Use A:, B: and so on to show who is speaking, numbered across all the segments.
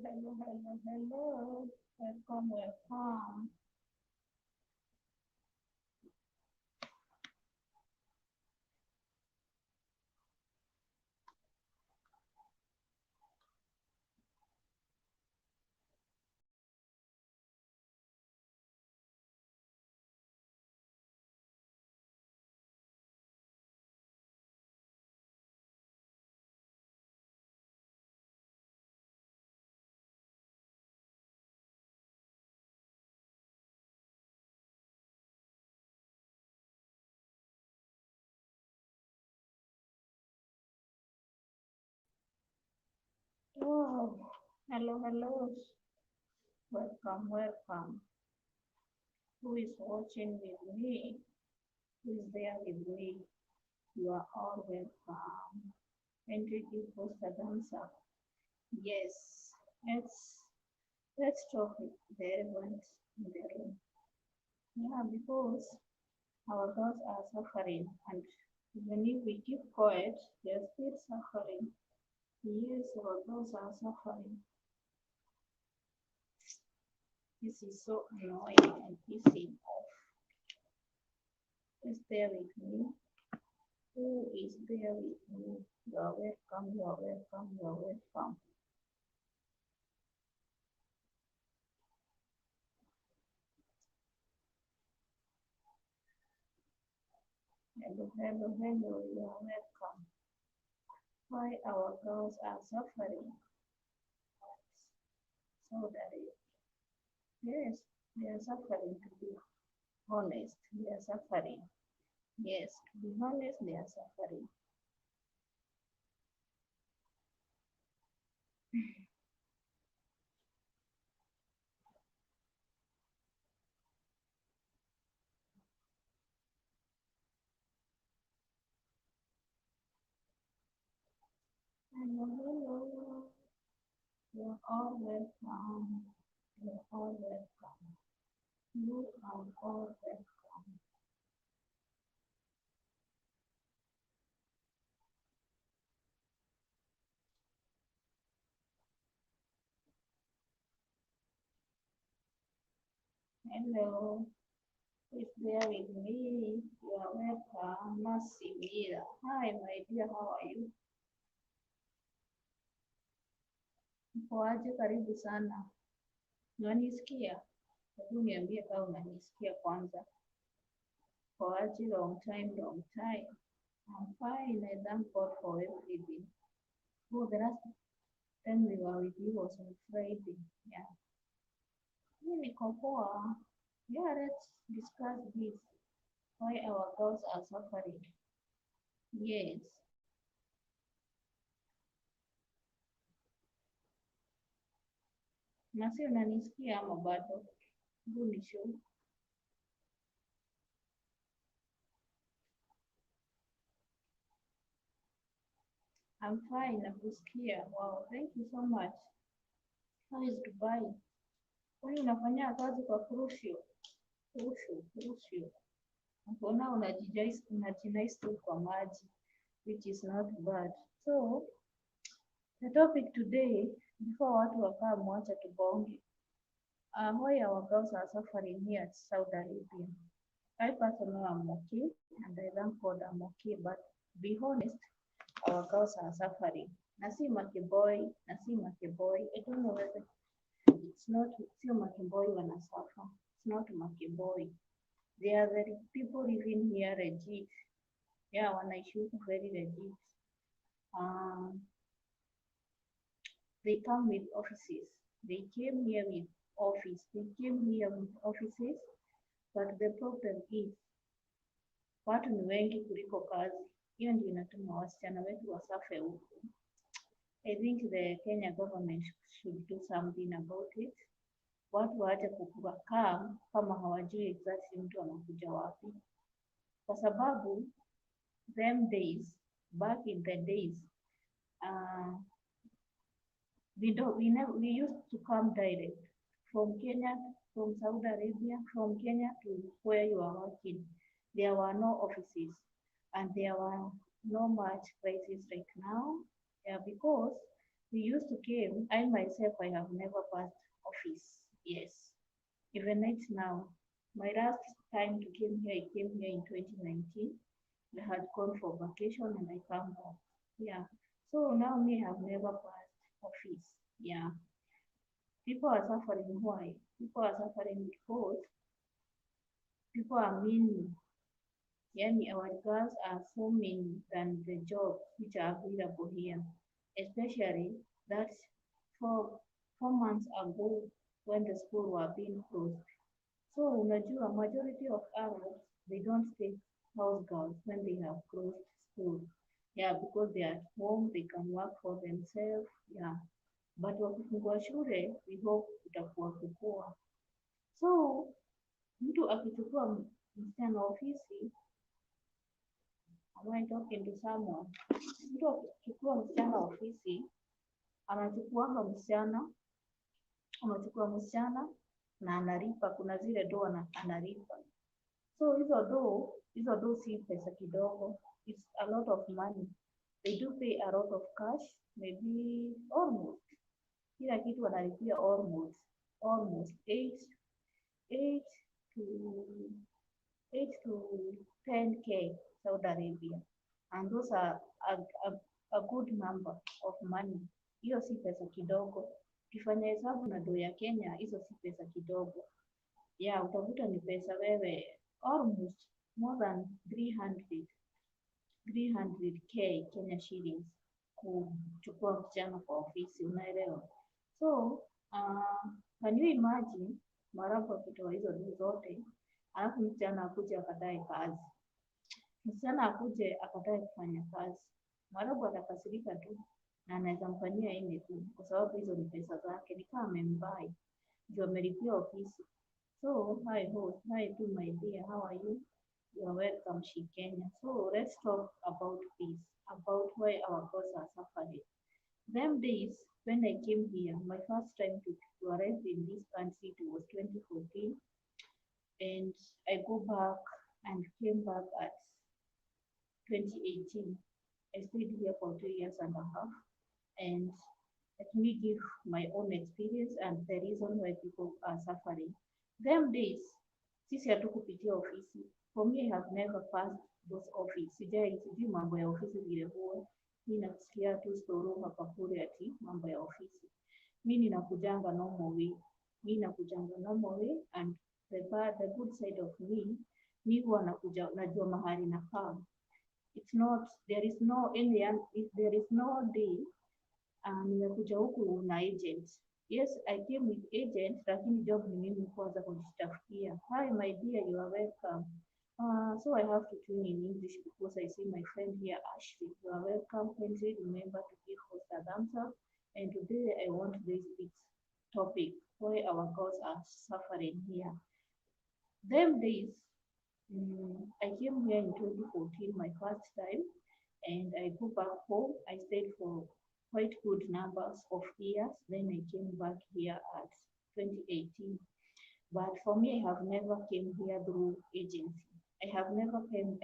A: hello. Welcome, welcome. Oh, hello. Welcome, welcome. Who is watching with me? Who is there with me? You are all welcome. Entry post a thumbs up. Yes, let's talk with the elephant in the room. Yeah, because our girls are suffering, and even if we keep quiet, they're still suffering. Yes, our girls are suffering. This is so annoying and pissing off. Is there with me? Who is there with me? You are welcome, you are welcome, you are welcome. Hello, you are welcome. Why our girls are suffering? So that is, yes, they are suffering to be honest. They are suffering. Yes, to be honest, they are suffering. Hello. You are all welcome. You are all welcome. You are all welcome. Hello. Is there with me? You are welcome. Masimira. Hi, my dear. How are you? Mkoaje? Karibu sana. Unanisikia? Hebu niambie kama unanisikia kwanza. Mkoaje? Long time. I'm fine. I thank God for everything. Oh, the last time we were with you was on Friday. Yeah. Mimi niko poa. Yeah, let's discuss this. Why our girls are suffering. Yes. Nasi unanisikia ama bado? Hebu nishow. I'm fine, nakusikia. Wow, thank you so much. How is Dubai? Kwani unafanya kazi kwa Crucio? Crucio. Mbona unajinais tu kwa maji, which is not bad. So, the topic today, before watu wakaa mwacha tubonge, why our girls are suffering here at Saudi Arabia. I personally am okay, and I thank God I'm okay, but to be honest, our girls are suffering. Nasi Makeboy, I don't know whether it's not sio Makeboy wanasuffer. It's not Makeboy. They are the people living here legit. Yeah, wanaishi huku very legit. They come with offices. They came here with offices, but the problem is watu ni wengi kuliko kazi. Hiyo ndio inatuma wasichana wetu wasafe huku. I think the Kenya government should do something about it. Watu waache kukaa kama hawajui exactly mtu anakuja wapi, kwa sababu back in the days, we used to come direct from Kenya, from Saudi Arabia, from Kenya to where you are working. There were no offices, and there were no much places like now. Yeah, because We used to came. I myself, I have never passed office. Yes, even right now. My last time to came here, I came here in 2019. I had gone for vacation and I come back. Yeah. So now me have never passed office. Yeah. People are suffering. Why? People are suffering because people are many. Yani our girls are so many than the jobs which are available here. Especially that for 4 months ago when the school were being closed. So unajua majority of Arabs they don't take house girls when they have closed school. Yeah, because they are at home, they can work for themselves. Yeah. But wakifungua shule, we hope utakuwa kukua. So mtu akichukua msichana ofisi, am I talking to someone? Mtu akichukua msichana ofisi, anachukuanga msichana, anachukua msichana na analipa, kuna zile doa analipa. So hizo do si pesa kidogo. It's a lot of money. They do pay a lot of cash, maybe almost. Kila kitu wanalipia almost 8 to 10K Saudi Arabia. And those are a good number of money. Hiyo si pesa kidogo. Ukifanya hesabu na do ya Kenya, hizo si pesa kidogo. Yeah, utakuta ni pesa wewe almost more than 300K Kenya shillings kuchukua msichana kwa ofisi, unaelewa? So, can you imagine Mwarabu akitoa hizo do zote, alafu msichana akuje akatae kazi. Msichana akuje akatae kufanya kazi. Mwarabu atakasirika tu na anaweza mfanyia ine tu kwa sababu hizo ni pesa zake, ni kama amembai. Ndio amelipia ofisi. So, hi host, hi to my dear, how are you? You are welcome, She Kenya. So, let's talk about this, about why our girls are suffering. Them days, when I came here, my first time to arrive in this country, it was 2014. And I go back and came back at 2018. I stayed here for 2 years and a half. And let me give my own experience and the reason why people are suffering. Them days, sisi hatukupitia ofisi. For me, I have never passed those office. Sijui mambo ya ofisi vile huwa. Mimi nasikia tu story hapa kule ati mambo ya ofisi. Mimi ninakujanga normal way. And the good side of me, mi huwa nakuja najua mahali nakaa. It's not, there is no day nimekuja huku na agent. Yes, I came with agent, lakini job ni mimi kwanza kujitafutia. Hi my dear, you are welcome. So I have to tune in English because I see my friend here, Ashley. You are welcome. Kindly remember to give us a thumbs up. And today I want this topic, why our girls are suffering here. Them days, I came here in 2014, my first time, and I go back home. I stayed for quite good numbers of years. Then I came back here at 2018. But for me, I have never came here through agency. I have never came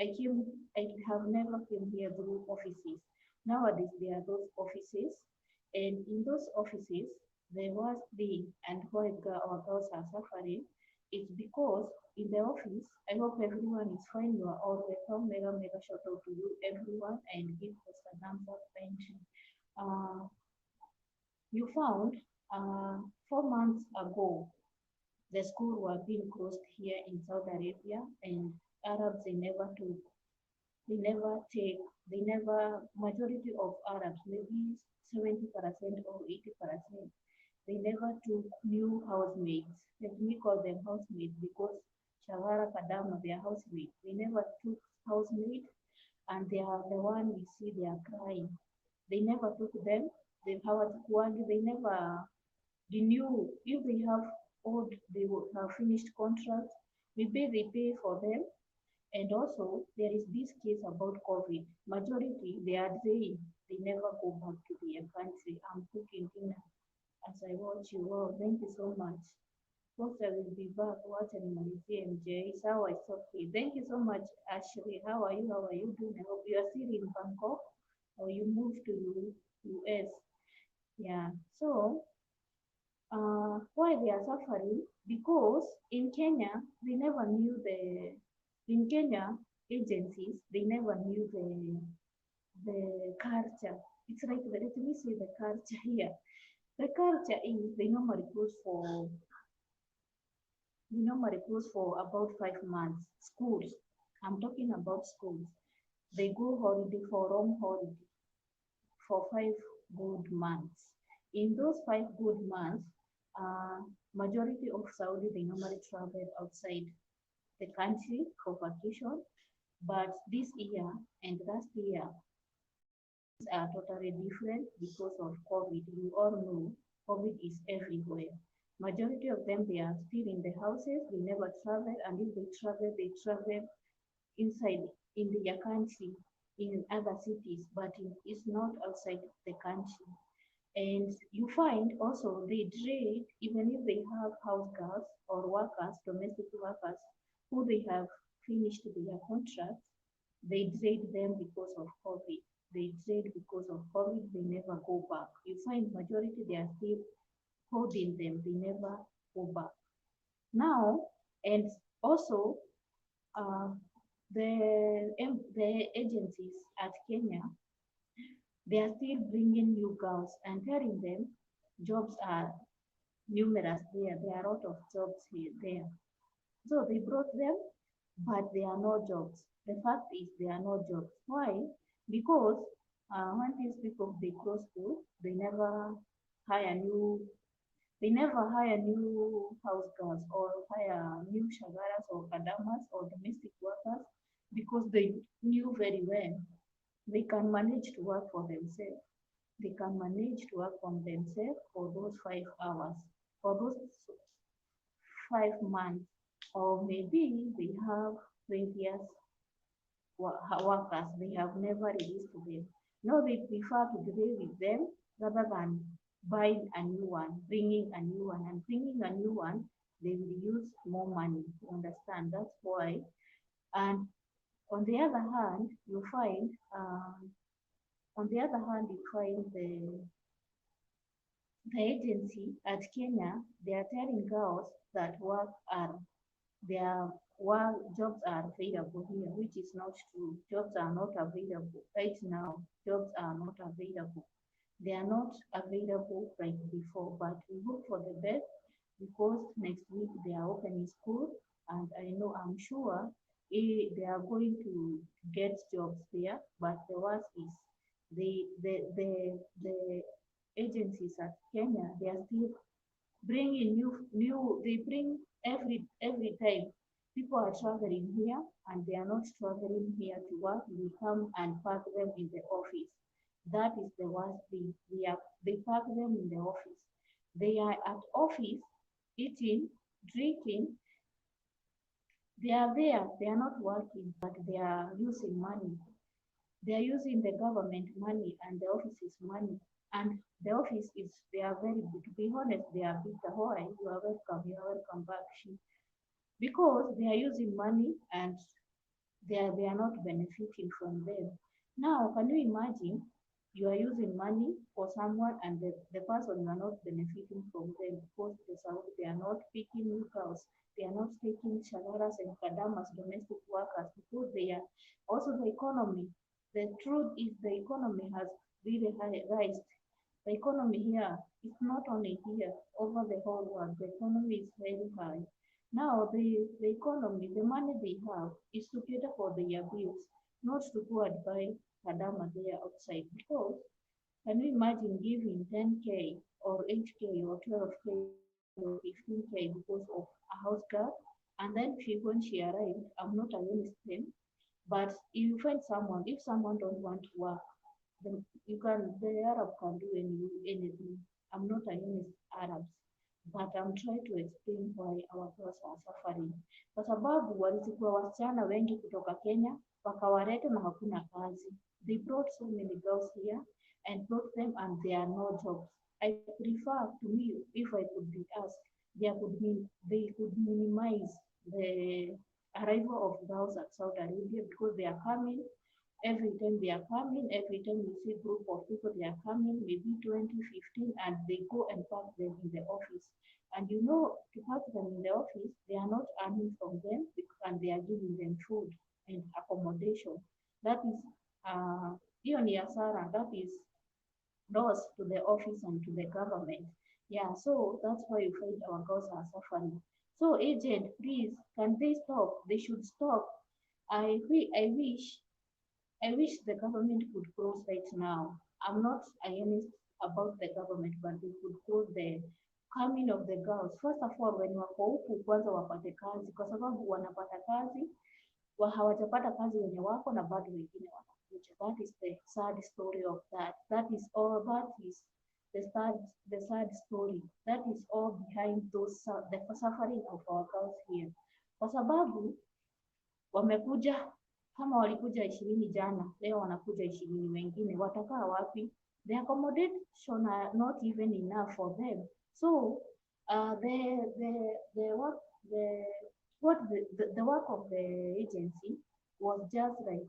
A: here through offices. Nowadays, there are those offices, and in those offices, the worst thing and why our girls are suffering is because in the office, I hope everyone is fine. You are all welcome. Mega shout out to you, everyone, and give us a number pension. You found 4 months ago, the school were being closed here in Saudi Arabia, and Arabs majority of Arabs, maybe 70% or 80%, they never took new housemaids. Let me call them housemaids because Shawara Kadama, they are housemaids. They never took housemaids, and they are the one we see they are crying. They never took them. They never renew. If they would have finished contract. Maybe they pay for them. And also, there is this case about COVID. Majority, they are saying they never go back to their country. I'm cooking dinner as I watch you. Wow, thank you so much. Folks, I will be back watching my CMJ. How I okay. Thank you so much, Ashley. How are you? How are you doing? I hope you are still in Bangkok or you moved to US. Yeah. So why they are suffering? Because in Kenya, they never knew in Kenya agencies, they never knew the culture. It's like, let me say the culture here. The culture is they normally close for about 5 months. Schools, I'm talking about schools. They go holiday for long holiday for 5 good months. In those 5 good months, uh, majority of Saudi they normally travel outside the country for vacation. But this year and last year are totally different because of COVID. You all know COVID is everywhere. Majority of them they are still in the houses. They never travel, and if they travel inside in their country, in other cities, but it's not outside the country. And you find also they trade, even if they have house girls or workers, domestic workers, who they have finished their contracts, they trade them because of COVID. They trade because of COVID, they never go back. You find majority they are still holding them, they never go back. Now, and also uh, the agencies at Kenya, they are still bringing new girls and telling them jobs are numerous there. There are a lot of jobs here there. So they brought them, but there are no jobs. The fact is there are no jobs. Why? Because when these people they close school, hire new they never hire new house girls or hire new shagaras or kadamas or domestic workers because they knew very well they can manage to work for themselves. They can manage to work on themselves for those 5 hours, for those 5 months, or maybe they have previous workers. They have never released them. No, they prefer to delay with them rather than buying a new one, bringing a new one, and bringing a new one. They will use more money. You understand? That's why. And on the other hand, you find the agency at Kenya, they are telling girls that their work jobs are available here, which is not true. Jobs are not available right now. Jobs are not available. They are not available like before, but we hope for the best because next week they are opening school, and I'm sure they are going to get jobs there. But the worst is the agencies at Kenya, they are still bringing they bring every time people are traveling here and they are not traveling here to work, they come and park them in the office. That is the worst thing. They park them in the office. They are at office eating, drinking, they are there, they are not working, but they are using money. They are using the government money and the office's money. And the office is, they are very good. To be honest, they are big. Ahoy, you are welcome back. Because they are using money and they are not benefiting from them. Now, can you imagine you are using money for someone and the person you are not benefiting from them because they are not picking new cows, they are not taking shagaras and kadamas, domestic workers, because they are also the economy. The truth is the economy has really high rise. The economy here is not only here, over the whole world, the economy is very high. Now, the economy, the money they have is to cater for their bills, not to go and buy kadama there outside. Because can you imagine giving 10K or 8K or 12K or 15K because of a house girl? And then when she arrived, I'm not against them, but you find someone, if someone don't want to work, the Arab can do anything. I'm not against Arabs, but I'm trying to explain why our girls are suffering. Kwa sababu walichukua wasichana wengi kutoka Kenya wakawaleta na hakuna kazi. They brought so many girls here and brought them and there are no jobs. I prefer to me if I could be asked, they could minimize the arrival of girls at Saudi Arabia because they are coming Every time they are coming, every time you see group of people they are coming, maybe 20, 15, and they go and park them in the office. And you know, to park them in the office, they are not earning from them and they are giving them food and accommodation. That is hiyo ni hasara. That is loss to the office and to the government. Yeah, so that's why you find our girls are suffering. So agent, please, can they stop? They should stop. I wish the government could close right now. I'm not against about the government, but they could close the coming of the girls. First of all, when wako huku kwanza wapate kazi, kwa sababu wanapata kazi hawajapata kazi wenye wako na bado wengine wanakuja. That is the sad story of that. That is all. That is the sad story. That is all behind the suffering of our girls here, kwa sababu wamekuja kama walikuja 20 jana, leo wanakuja 20 wengine, watakaa wapi? The accommodation are not even enough for them. So the work the work of the agency was just like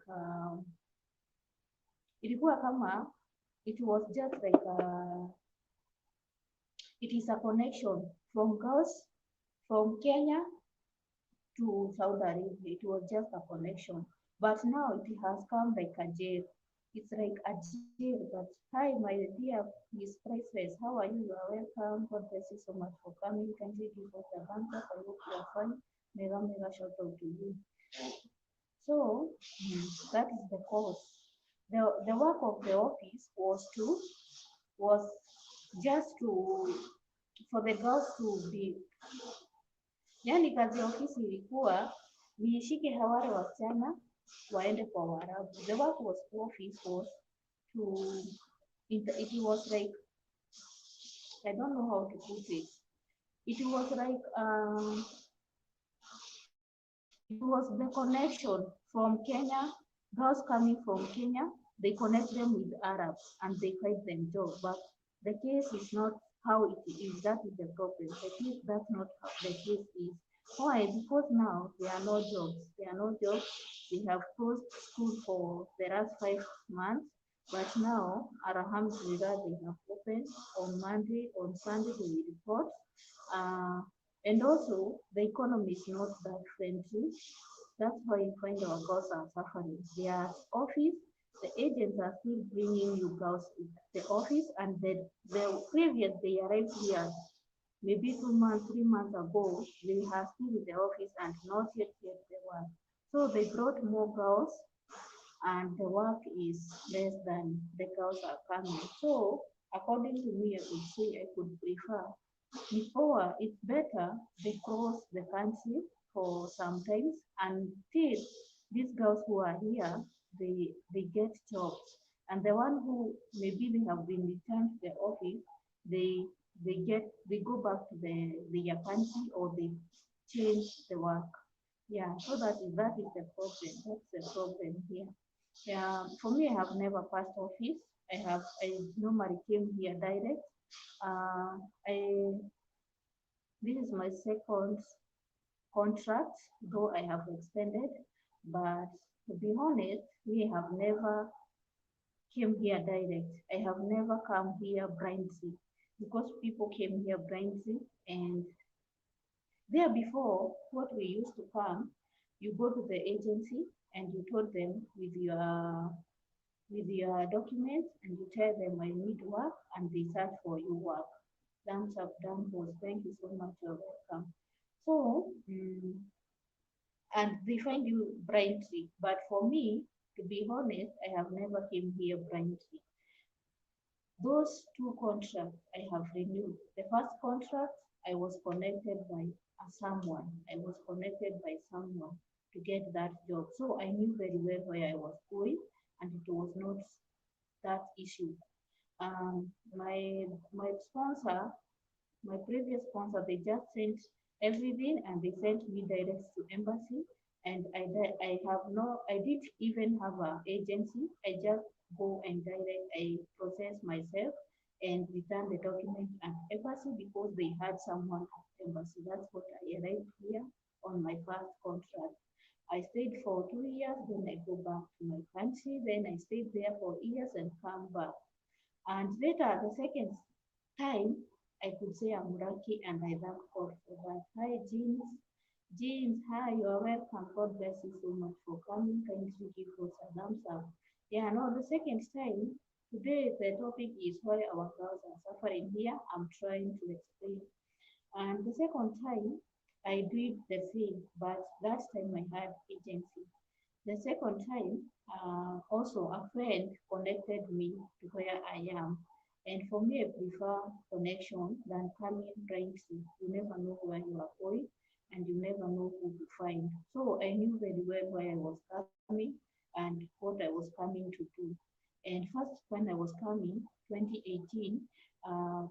A: ilikuwa kama it was just like it is a connection from girls from Kenya to Saudi Arabia. It was just a connection. But now it has come like a jail. It's like a jail. But hi, my dear, Miss Priceless. How are you? You are welcome. God bless you so much for coming. Can you give us a thumbs up? I hope you are fine. Mega shout out to you. So that is the cause. The work of the office was just for the girls to be, yani kazi ya ofisi ilikuwa niishike hawale wasichana waende kwa Waarabu. The work was office was to it was like, I don't know how to put it. It was like it was the connection from Kenya, girls coming from Kenya, they connect them with Arabs and they find them jobs. But the case is not how it is. That is the problem. The case, that's not how the case is. Why? Because now there are no jobs. There are no jobs. We have closed school for the last 5 months. But now, Alhamdulillah, they have opened on Monday, on Sunday, they will report. And also, the economy is not that friendly. That's why you find our girls are suffering. Their office, the agents are still bringing you girls to the office, and the previous they arrived here, maybe 2 months, 3 months ago, they are still in the office and not yet the work. So they brought more girls, and the work is less than the girls are coming. So according to me, I would say I could prefer before it's better they cross the country for some times until these girls who are here they get jobs, and the one who maybe they have been returned to the office, they go back to their country, or they change the work. Yeah, so that is the problem. That's the problem here. Yeah, for me, I have never passed office. I normally came here direct. I This is my second contract, though I have extended, but to be honest, we have never came here direct. I have never come here blindly, because people came here blindly, and there before, what we used to come, you go to the agency and you told them with your documents, and you tell them I need work, and they search for you work. Thumbs up, done post. Thank you so much. You're welcome. So, and they find you blindly. But for me, to be honest, I have never came here blindly. Those two contracts I have renewed. The first contract, I was connected by someone. I was connected by someone to get that job. So I knew very well where I was going, and it was not that issue. My sponsor, my previous sponsor, they just sent everything, and they sent me direct to embassy. And I didn't even have an agency. I just go and direct. I process myself and return the document at embassy, because they had someone at embassy. That's what I arrived here on my first contract. I stayed for 2 years, then I go back to my country, then I stayed there for years and come back. And later, the second time, I could say I'm lucky and I thank God for that. Hi, Jeans. Jeans, hi, you are welcome. God bless you so much for coming. Kindly give us a thumbs up. Yeah, no, the second time, today the topic is why our girls are suffering here. I'm trying to explain. And the second time, I did the same, but last time I had agency. The second time, also a friend connected me to where I am. And for me, I prefer connection than coming blindly. You never know where you are going and you never know who to find. So I knew very well where I was coming and what I was coming to do. And first, when I was coming, 2018,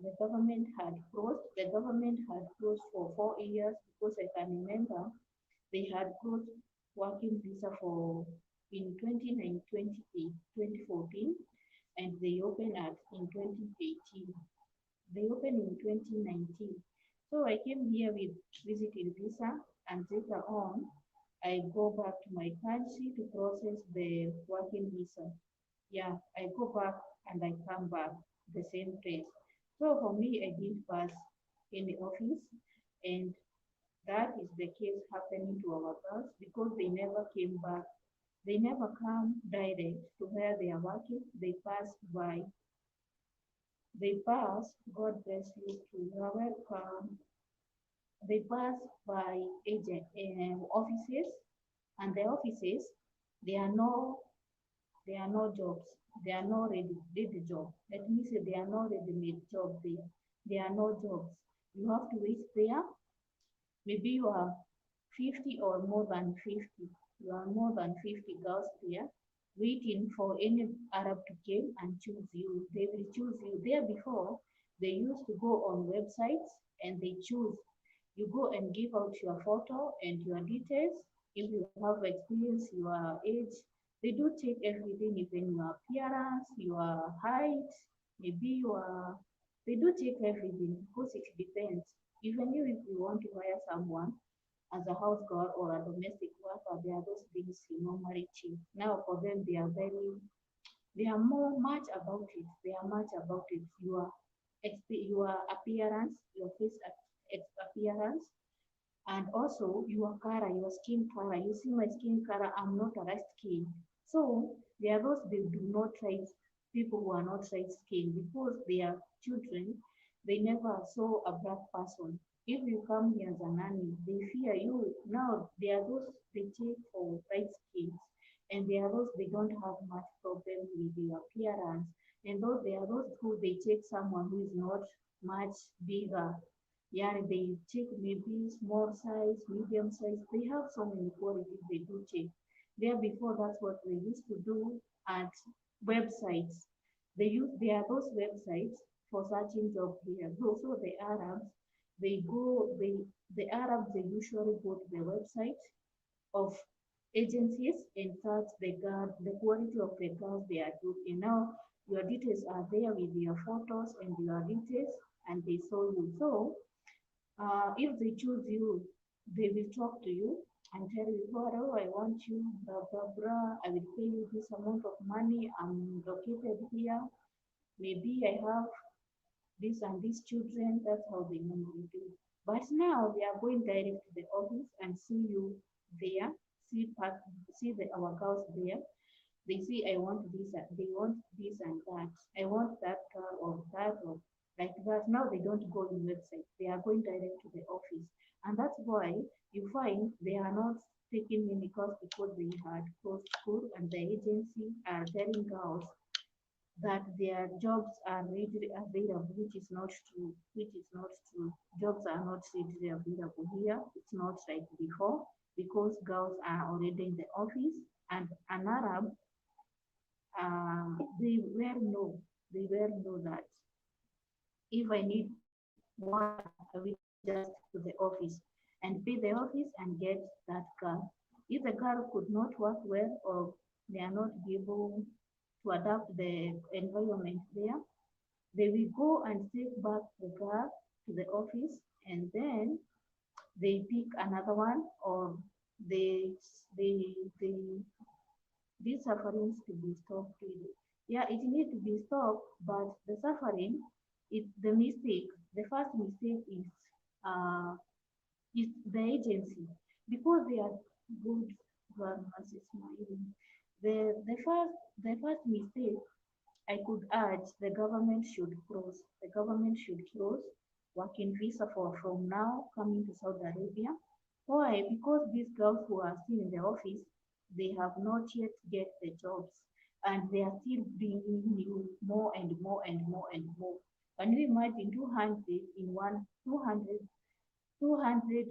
A: the government had closed for 4 years because I can remember they had closed working visa for in 2014, and they opened at in 2018. They opened in 2019. So I came here with visiting visa, and later on I go back to my country to process the working visa. Yeah, I go back and I come back the same place. So for me, I did pass in the office, and that is the case happening to our girls because they never came back. They never come direct to where they are working. They pass, God bless you too. You are welcome. They pass by agent offices, and the offices, there are no there are no jobs. There are no ready job. Let me say there are no ready-made job there. There are no jobs. You have to wait there. Maybe you are 50 or more than 50. You are more than 50 girls there waiting for any Arab to come and choose you. They will choose you. There before, they used to go on websites and they choose. You go and give out your photo and your details. If you have experience, your age, they do check everything, even your appearance, your height, maybe your, they do check everything because it depends. Even if you want to hire someone, as a house girl or a domestic worker, there are those things you normally check. Now for them, they are more much about it. They are much about it. Your appearance, your appearance, and also your color, your skin color. You see my skin color, I'm not a light skin. So there are those they do not like people who are not light skin because they are children, they never saw a black person. If you come here as a nanny, they fear you. Now there are those they take for light skins, and there are those they don't have much problem with the appearance. And those there are those who they take someone who is not much bigger. Yeah, they check maybe small size, medium size. They have so many qualities they do check. There before that's what they used to do at websites. There are those websites for searching job here. Also the Arabs, they go they the Arabs they usually go to the website of agencies and search the quality of the girls they are looking. Now your details are there with your photos and your details and they saw you. So if they choose you, they will talk to you and tell you, oh, I want you, blah, blah, blah. I will pay you this amount of money. I'm located here. Maybe I have this and these children. That's how they normally do. But now they are going direct to the office and see you there, see our girls there. They say, I want this, they want this and that. I want that car or that or like that. Now they don't go in website. They are going direct to the office. And that's why you find they are not taking many calls because they had closed school and the agency are telling girls that their jobs are readily available, which is not true. Which is not true. Jobs are not readily available here. It's not like before because girls are already in the office and an Arab they well know that if I need one car, I will just to the office and pay the office and get that car. If the car could not work well or they are not able to adapt the environment there, they will go and take back the car to the office and then they pick another one or they they they these sufferings to be stopped really. Yeah, it needs to be stopped, but the suffering is the mistake. The first mistake uh is the agency because they are good governments is smiling. The first mistake I could urge the government should close working visa for from now coming to Saudi Arabia. Why? Because these girls who are still in the office, they have not yet get the jobs and they are still bringing new more and more and more and more. Can you imagine 200 in one 200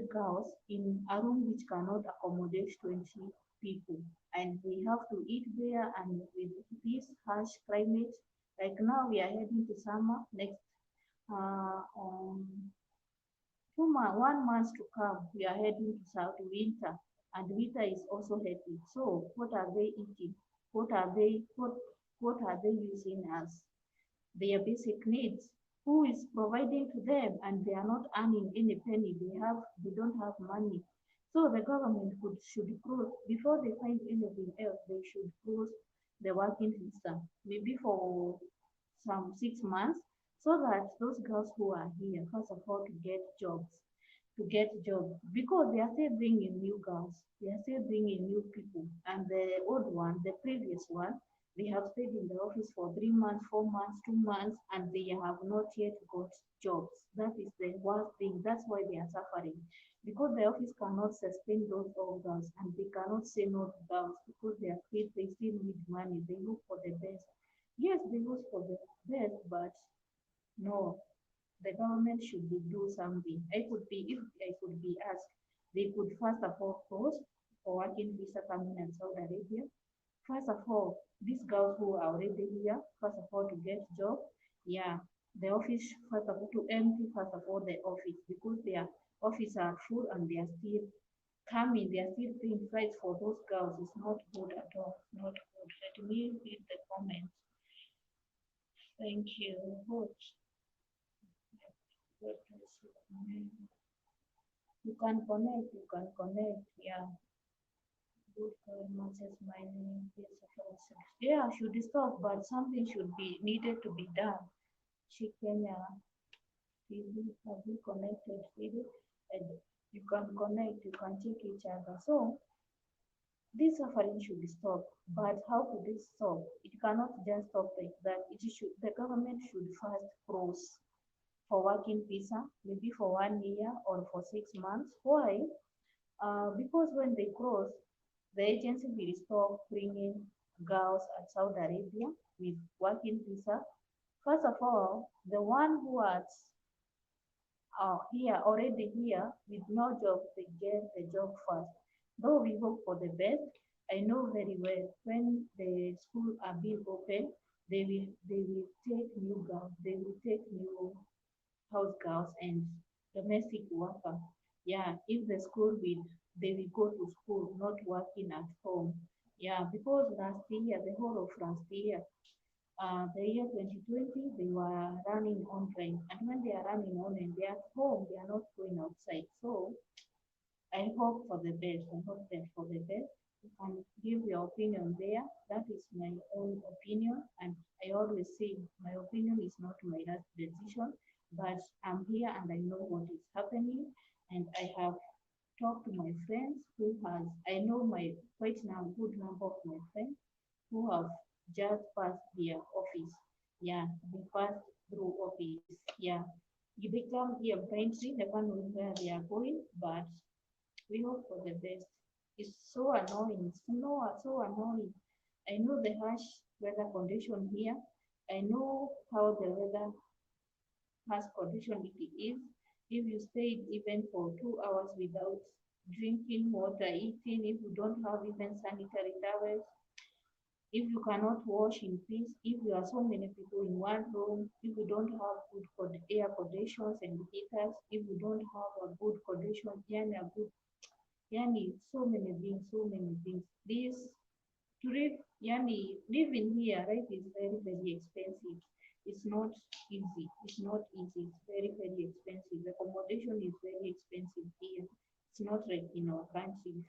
A: girls in a room which cannot accommodate 20 people, and we have to eat there, and with this harsh climate, like now we are heading to summer next um 1 month to come, we are heading to south winter, and winter is also heavy. So what are they eating? What are they using as their basic needs? Who is providing to them, and they are not earning any penny? They don't have money. So the government should close before they find anything else. They should close the working visa, maybe for some 6 months, so that those girls who are here first of all to get jobs because they are still bringing new girls, they are still bringing new people, and the old one, the previous one, they have stayed in the office for 3 months, 4 months, 2 months, and they have not yet got jobs. That is the worst thing. That's why they are suffering because the office cannot sustain those old girls and they cannot say no to girls because they are still they still need money. They look for the best. Yes, they look for the best, but no, the government should do something. If I could be asked, they could first of all pause for working visa coming in Saudi Arabia. First of all, these girls who are already here, first of all to get job, yeah, the office first of all to empty first of all the office because their office are full and they are still coming, they are still paying price for those girls. It's not good at all. Not good. Let me read the comments. Thank you. Good. You can connect, yeah. Good much my name. Yeah, should stop, but something should be needed to be done. She Kenya, have you connected with it? And you can connect, you can check each other. So this suffering should stop. But how could it stop? It cannot just stop like that. The government should first close for working visa, maybe for 1 year or for 6 months. Why? Because when they close, the agency will stop bringing girls at Saudi Arabia with working visa. First of all, the one who are here already here with no job, they get the job first. Though we hope for the best, I know very well when the school are being open, they will take new girls, they will take new house girls and domestic worker. Yeah, if the school will, they will go to school, not working at home. Yeah, because last year, the whole of last year, the year 2020, they were running online. And when they are running online, they are at home, they are not going outside. So I hope for the best. I hope that for the best. You can give your opinion there. That is my own opinion. And I always say my opinion is not my last decision, but I'm here and I know what is happening. And I have talked to my friends I know my quite now good number of my friends who have just passed their office. Yeah, they passed through office. Yeah, you become here apparently never knowing where they are going, but we hope for the best. It's so annoying. So annoying. I know the harsh weather condition here. I know how the weather harsh condition it is. If you stayed even for 2 hours without drinking water, eating, if you don't have even sanitary towels, if you cannot wash in peace, if you are so many people in one room, if you don't have good air conditions and heaters, if you don't have a good condition, a good Yani, so many things, so many things. This to live, living here, right, is very, very expensive. It's not easy. It's not easy. It's very, very expensive. The accommodation is very expensive here. It's not like in our country.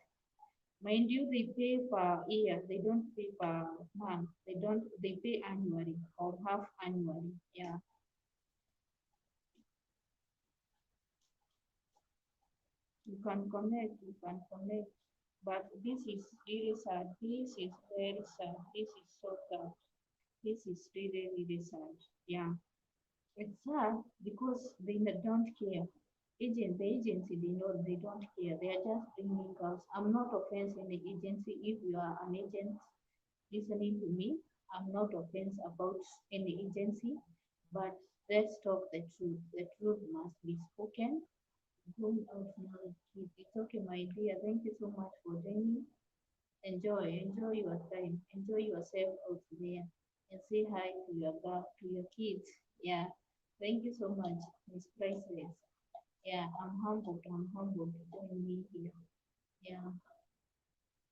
A: Mind you, they pay per year. They don't pay per month. They don't. They pay annually or half annually. Yeah, you can connect. You can connect. But this is really sad. This is very sad. This is so sad. This is really, really sad. Yeah. It's sad because they don't care. The agency, they know they don't care. They are just bringing us. I'm not offense in the agency. If you are an agent listening to me, I'm not offense about any agency, but let's talk the truth. The truth must be spoken. Going out now, it's okay, my dear. Thank you so much for joining. Enjoy your time. Enjoy yourself out there, and say hi to your girl, to your kids. Yeah. Thank you so much. It's priceless. Yeah, I'm humbled. I'm humbled to join me here. Yeah.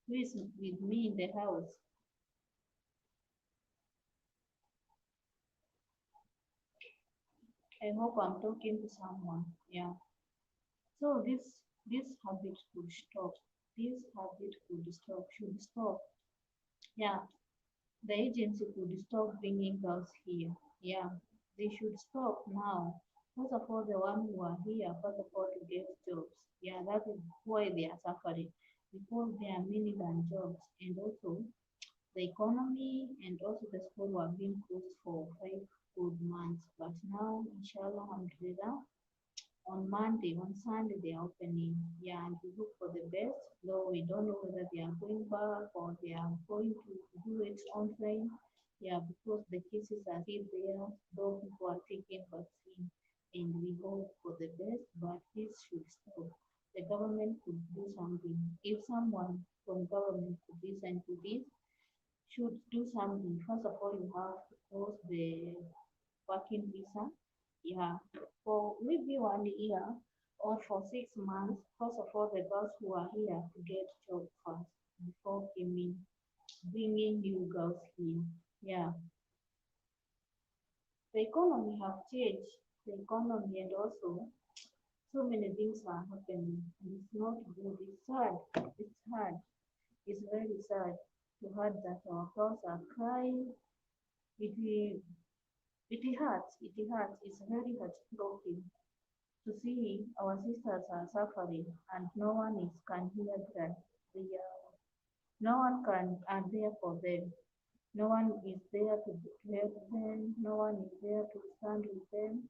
A: Who is with me in the house? I hope I'm talking to someone. Yeah. So this habit could stop. This habit could stop. Should stop. Yeah. The agency could stop bringing girls here. Yeah, they should stop now. First of all, the one who are here, first of all, to get jobs. Yeah, that is why they are suffering because there are many than jobs, and also the economy and also the school were being closed for 5 good months. But now, inshallah, alhamdulillah, on Monday, on Sunday, they are opening. Yeah, and we look for the best, though we don't know whether they are going back or they are going to do it online. Yeah, because the cases are still there, though people are taking vaccine, and we hope for the best, but this should stop. The government could do something. If someone from government could listen to this, should do something. First of all, you have to close the working visa. Yeah, for maybe 1 year or for 6 months. First of all, the girls who are here to get job first before coming, bringing new girls here. Yeah, the economy have changed. The economy and also so many things are happening. And it's not good. It's sad. It's hard. It's very sad to hear that our girls are crying. It will, it hurts. It hurts. It's very heartbroken to see our sisters are suffering and no one is can hear them. No one can are there for them. No one is there to help them. No one is there to stand with them.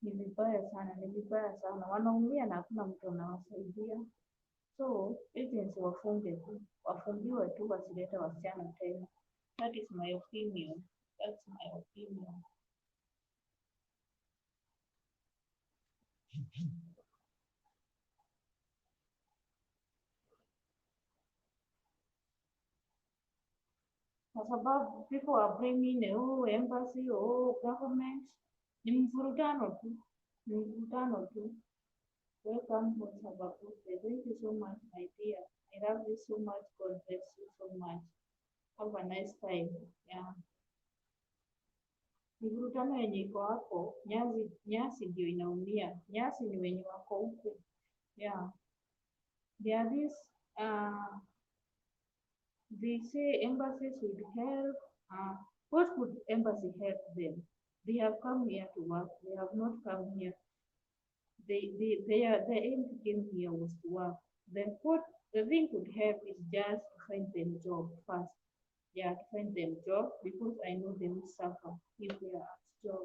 A: Ni vibaya sana, ni vibaya sana. Wanaumia na hakuna mtu anawasaidia. So agents wafunge tu, wafungiwe tu, wasilete wasichana tena. That is my opinion. That's my opinion. Kwa sababu people are blaming oh embassy, oh government. Ni mvurutano tu, ni mvurutano tu. Welcome home, Sabakupe. Thank you so much, my dear. I love you so much. God bless you so much. Have a nice time. Yeah. Mivurutano yenye iko hapo, nyasi ndio inaumia. Nyasi ni wenye wako huku. Yeah. There are this they say embassies would help. What could embassy help them? They have come here to work. They have not come here. Their aim to came here was to work. Then what the thing could help is just to find them job first. Yeah, to find them job because I know they will suffer if they are at job.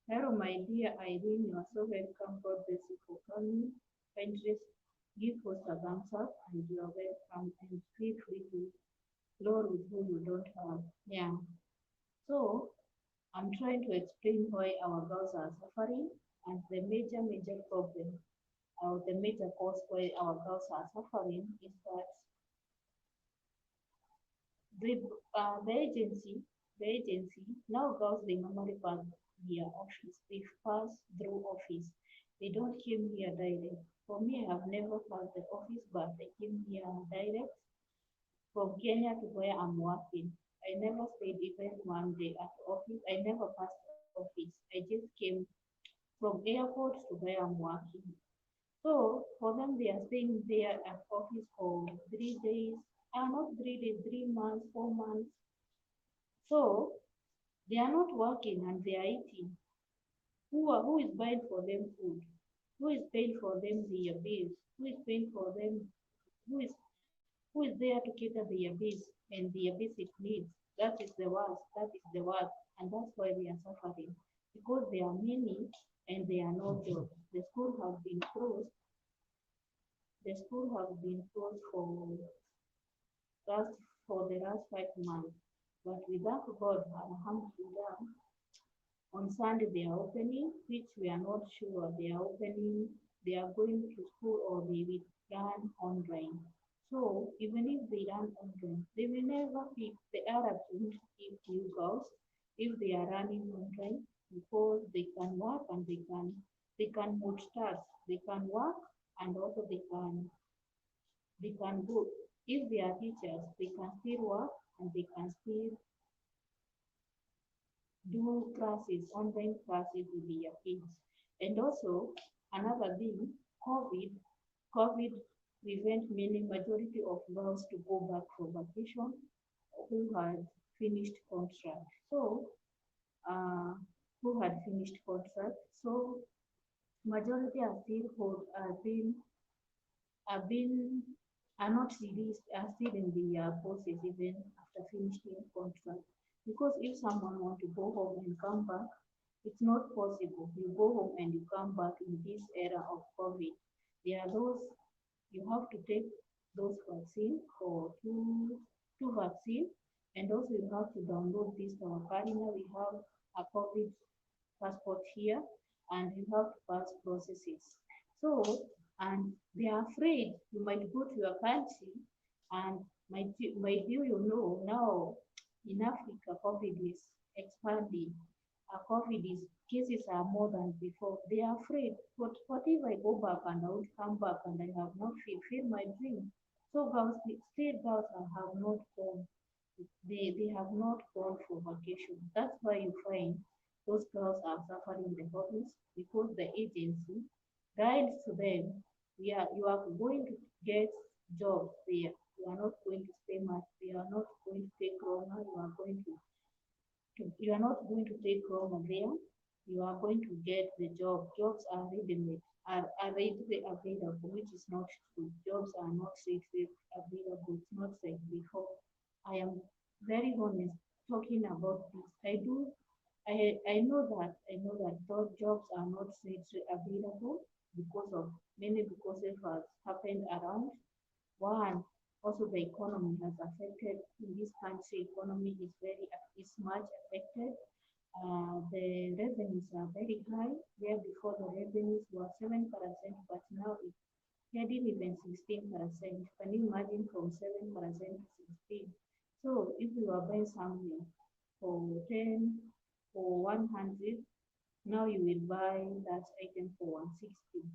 A: Hello, my dear Irene, you are so welcome. God bless you for coming. Kindly give us a thumbs up and you are welcome and feel free to lower with who you don't have. Yeah. So I'm trying to explain why our girls are suffering and the major problem or the major cause why our girls are suffering is that the the agency now girls they normally pass via office. They pass through office. They don't came here direct. For me, I have never passed the office, but I came here direct from Kenya to where I'm working. I never stayed even 1 day at office. I never passed office. I just came from airport to where I'm working. So for them, they are staying there at office for 3 days, not 3 days, 3 months, 4 months. So they are not working and they are eating. Who is buying for them food? Who is paying for them their bills? Who is paying for them? Who is who is there to cater their bills and their basic needs? That is the worst. That is the worst, and that's why we are suffering because there are many and there are no jobs. The school has been closed. The school has been closed last for the last 5 months. But we thank God, Alhamdulillah, on Sunday they are opening, which we are not sure they are opening, they are going to school or they will run online. So even if they run online, they will never be the Arabs won't give you girls if they are running online because they can work and they can multitask. They can work and also they can go. If they are teachers, they can still work and they can still do classes, online classes with their kids. And also another thing, COVID, COVID prevent many majority of girls to go back for vacation who had finished contract. So uh, who had finished contract. So majority are still hold are been are not released, are still in the process even after finishing contract. Because if someone want to go home and come back, it's not possible. You go home and you come back in this era of COVID. There are those you have to take those vaccine for two vaccine, and also you have to download this our Karina. We have a COVID passport here and you have to pass processes. So, and they are afraid you might go to your country and might you know now in Africa COVID is expanding. COVID is cases are more than before. They are afraid. What if I go back and I will come back and I have not fulfilled my dream? So girls, state girls have not gone they have not gone for vacation. That's why you find those girls are suffering the homeless because the agency guides to them, yeah, you are going to get jobs there. You are not going to stay much. You are not going to take Roma. You are not going to take Roma there. You are going to get the job. Jobs are ready-made, are readily available, which is not true. Jobs are not readily available. It's not like before. I am very honest talking about this. I know that those jobs are not readily available because it has happened around. One, also the economy has affected in this country. Economy is much affected. The revenues are very high. Where before the revenues were 7%, but now it's heading even 16%. Can you imagine from 7% to 16? So if you are buying something for 10 or 100, now you will buy that item for 160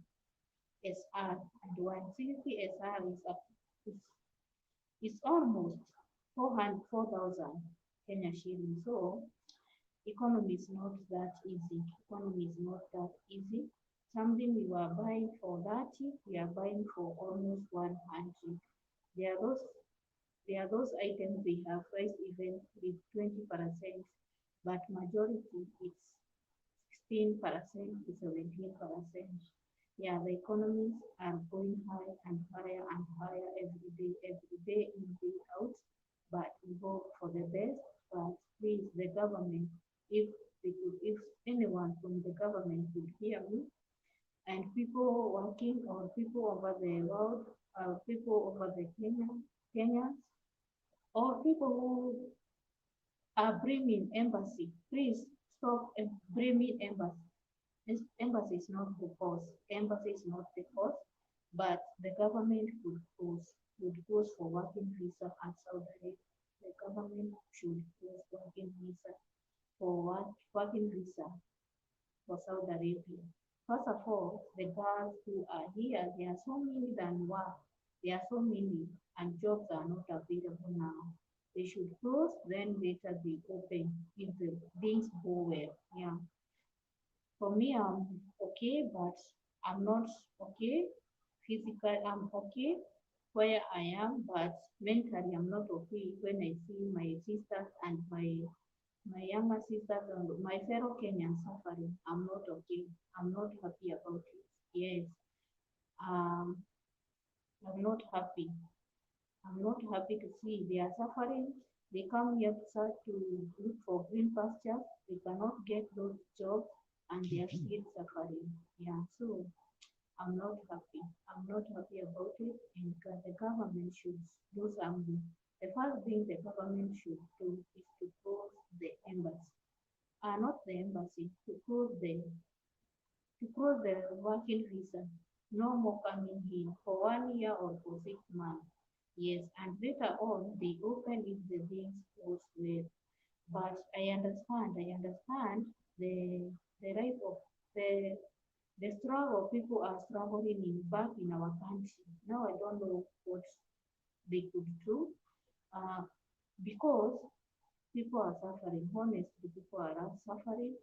A: SR, and 160 SR is almost 4,000 Kenya shillings. So economy is not that easy. Economy is not that easy. Something you are buying for 30, we are buying for almost 100. There are those there are those items they have price even with 20%, but majority it's 16% to 17%. Yeah, the economies are going high and higher every day in, day out. But we hope for the best. But please, the government, if anyone from the government could hear me, and people working or people over the world, people over the Kenyans, or people who are bringing embassy, please stop bringing embassy. Embassy is not the cause. Embassy is not the cause, but the government would pose for working visa and Saudi Arabia. The government should pose working visa for working visa for Saudi Arabia. First of all, the girls who are here, there are so many than work. There are so many, and jobs are not available now. They should close, then later they open if the things go well. Yeah. For me, I'm okay, but I'm not okay. Physically, I'm okay where I am, but mentally, I'm not okay when I see my sisters and my younger sisters and my fellow Kenyans suffering. I'm not okay. I'm not happy about it. Yes, um, I'm not happy. I'm not happy to see they are suffering. They come here to start to look for green pastures. They cannot get those jobs and they are still suffering. Yeah, so I'm not happy. I'm not happy about it. And the government should do something. The first thing the government should do is to close the embassy. Not the embassy, to close the working visa. No more coming here for 1 year or for 6 months. Yes, and later on they open if the things goes well. But I understand the right of the struggle people are struggling in back in our country. Now I don't know what they could do. Uh, because people are suffering. Honestly, people are suffering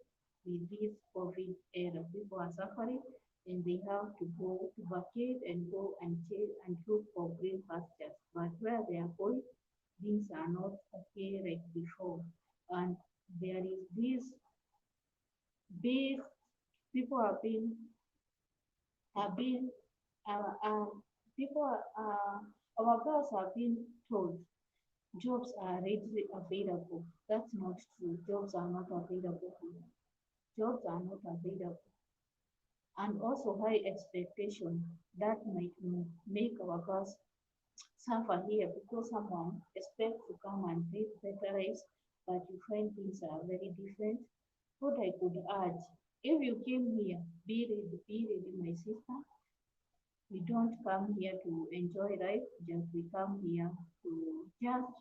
A: with this COVID era. People are suffering and they have to go to vacate and go and chase and look for green pastures. But where they are going, things are not okay like before. And there is this big people have been people our girls have been told jobs are readily available. That's not true. Jobs are not available here. Jobs are not available. And also high expectation that might make our girls suffer here because someone expects to come and live better lives, but you find things are very different. What I could add, if you came here, be ready, my sister. We don't come here to enjoy life, just we come here to just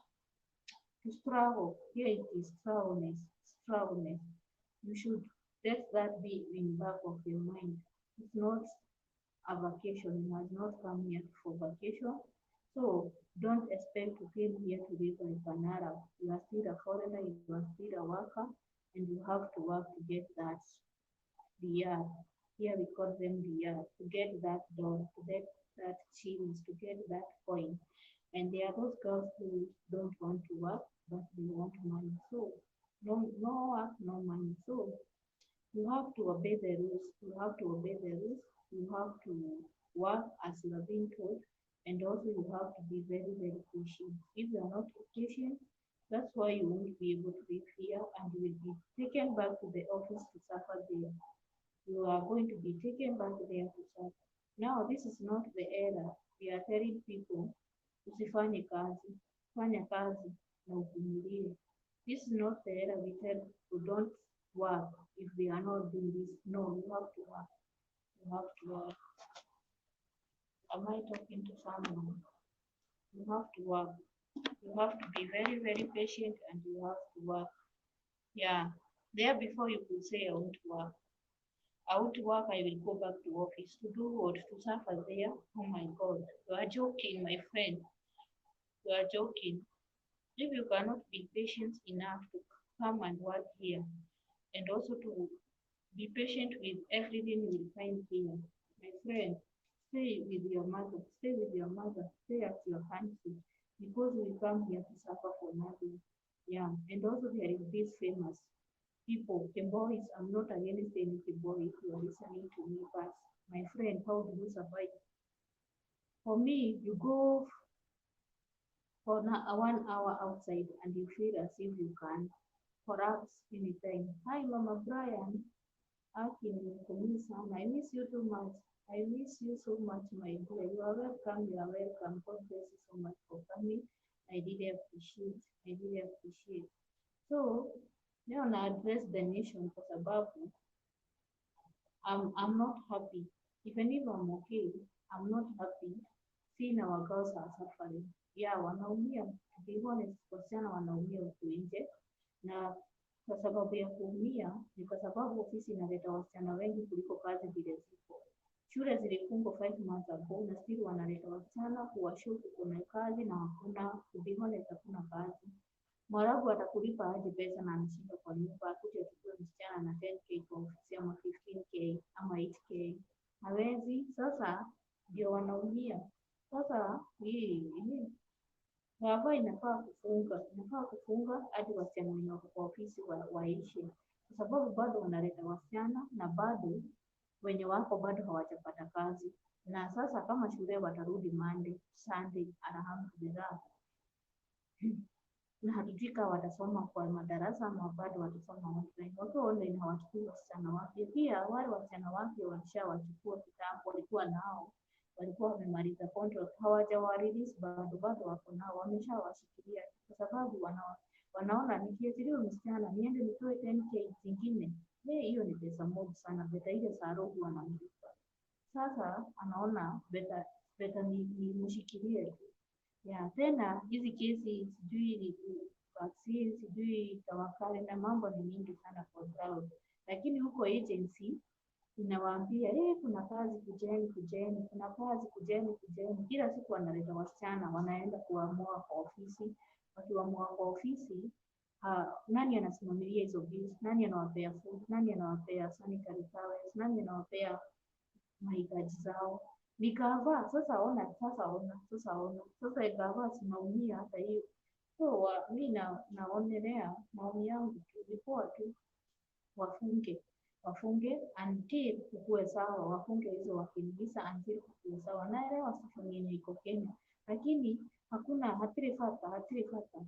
A: to struggle. Here it is struggleness. You should let that be in back of your mind. It's not a vacation. You must not come here for vacation. So don't expect to come here to live like an Arab. You are still a foreigner, you are still a worker, and you have to work to get that riyal. Here we call them riyal. To get that dollar, to get that shillings, to get that coin. And there are those girls who don't want to work, but they want money. So no work, no money. So you have to obey the rules. You have to obey the rules. You have to work as you are being told. And also you have to be very, very patient. If you are not patient, that's why you won't be able to live here and you will be taken back to the office to suffer there. You are going to be taken back there to suffer. Now, this is not the era. We are telling people usifanye kazi, fanya kazi na uvumilie. This is not the era we tell people don't work if they are not doing this. No, you have to work. You have to work. Am I talking to someone? You have to work. You have to be very, very patient and you have to work. Yeah. There before you could say I won't work. I won't work, I will go back to office. To do what? To suffer there? Oh my God. You are joking, my friend. You are joking. If you cannot be patient enough to come and work here and also to be patient with everything you will find here, my friend, stay with your mother, stay with your mother, stay at your country because we come here to suffer for nothing. Yeah, and also there is this famous people, the boys, I'm not against any boy if you are listening to me, but my friend, how do you survive? For me, you go for 1 hour outside and you feel as if you can perhaps anytime. Hi, Mama Brian. Aki, nimekumiss sana. I miss you too much. I miss you so much, my dear. You are welcome. You are welcome. God bless you so much for coming. I really appreciate. I really appreciate. So, leo na address the nation kwa sababu I'm not happy. Even if I'm okay, I'm not happy seeing our girls are suffering. Yeah, wanaumia. To be honest, wasichana wanaumia huku nje na kwa sababu ya kuumia ni kwa sababu ofisi inaleta wasichana wengi kuliko kazi vile ziko. Shule zilifungwa 5 months ago na still wanaleta wasichana kuwashuku kuna kazi na hakuna, to be honest, hakuna kazi. Mwarabu atakulipa aje pesa na anashinda kwa nyumba akuje achukue msichana na 10k kwa ofisi ama 15k ama 8k. hawezi. Sasa ndio wanaumia. Sasa hii gava inafaa kufunga hadi wasichana wenye wako kwa ofisi waishi, kwa sababu bado wanaleta wasichana na bado wenye wako bado hawajapata kazi. Na sasa kama shule watarudi Monday, Sunday, alhamdulillah, na hatujui kama watasoma kwa madarasa ama bado watasoma online. Wakiwa online hawachukui wasichana wapya. Pia wale wasichana wapya walishawachukua kitambo, walikuwa nao, walikuwa wamemaliza contract, hawajawarelease bado wako nao, wameshawashikilia kwa sababu wanaona nikiachiliwa msichana niende nitoe 10k zingine, hiyo ni pesa mob sana, beta ile sarogu wanamlipa. Sasa anaona beta ni mshikilie tu. Ya tena hizi kesi sijui vaccine sijui tawakali na mambo ni mingi sana kwa ground, lakini huko agency inawaambia kuna kazi kujeni, kuna kazi kujeni. Kila siku wanaleta wasichana wanaenda kuamua kwa ofisi. Wakiamua kwa ofisi, nani anasimamilia hizo bills? Nani anawapea food? Nani anawapea sanitary towels? Nani anawapea mahitaji zao? Nikavaa sasa ikavaa sinaumia hata hiyo. So mi naonelea maoni yangu tu ilikuwa tu wafunge until kukue sawa, wafunge hizo wakimbiza until kukue sawa. Naelewa sasa yenye iko Kenya, lakini hakuna hatirifata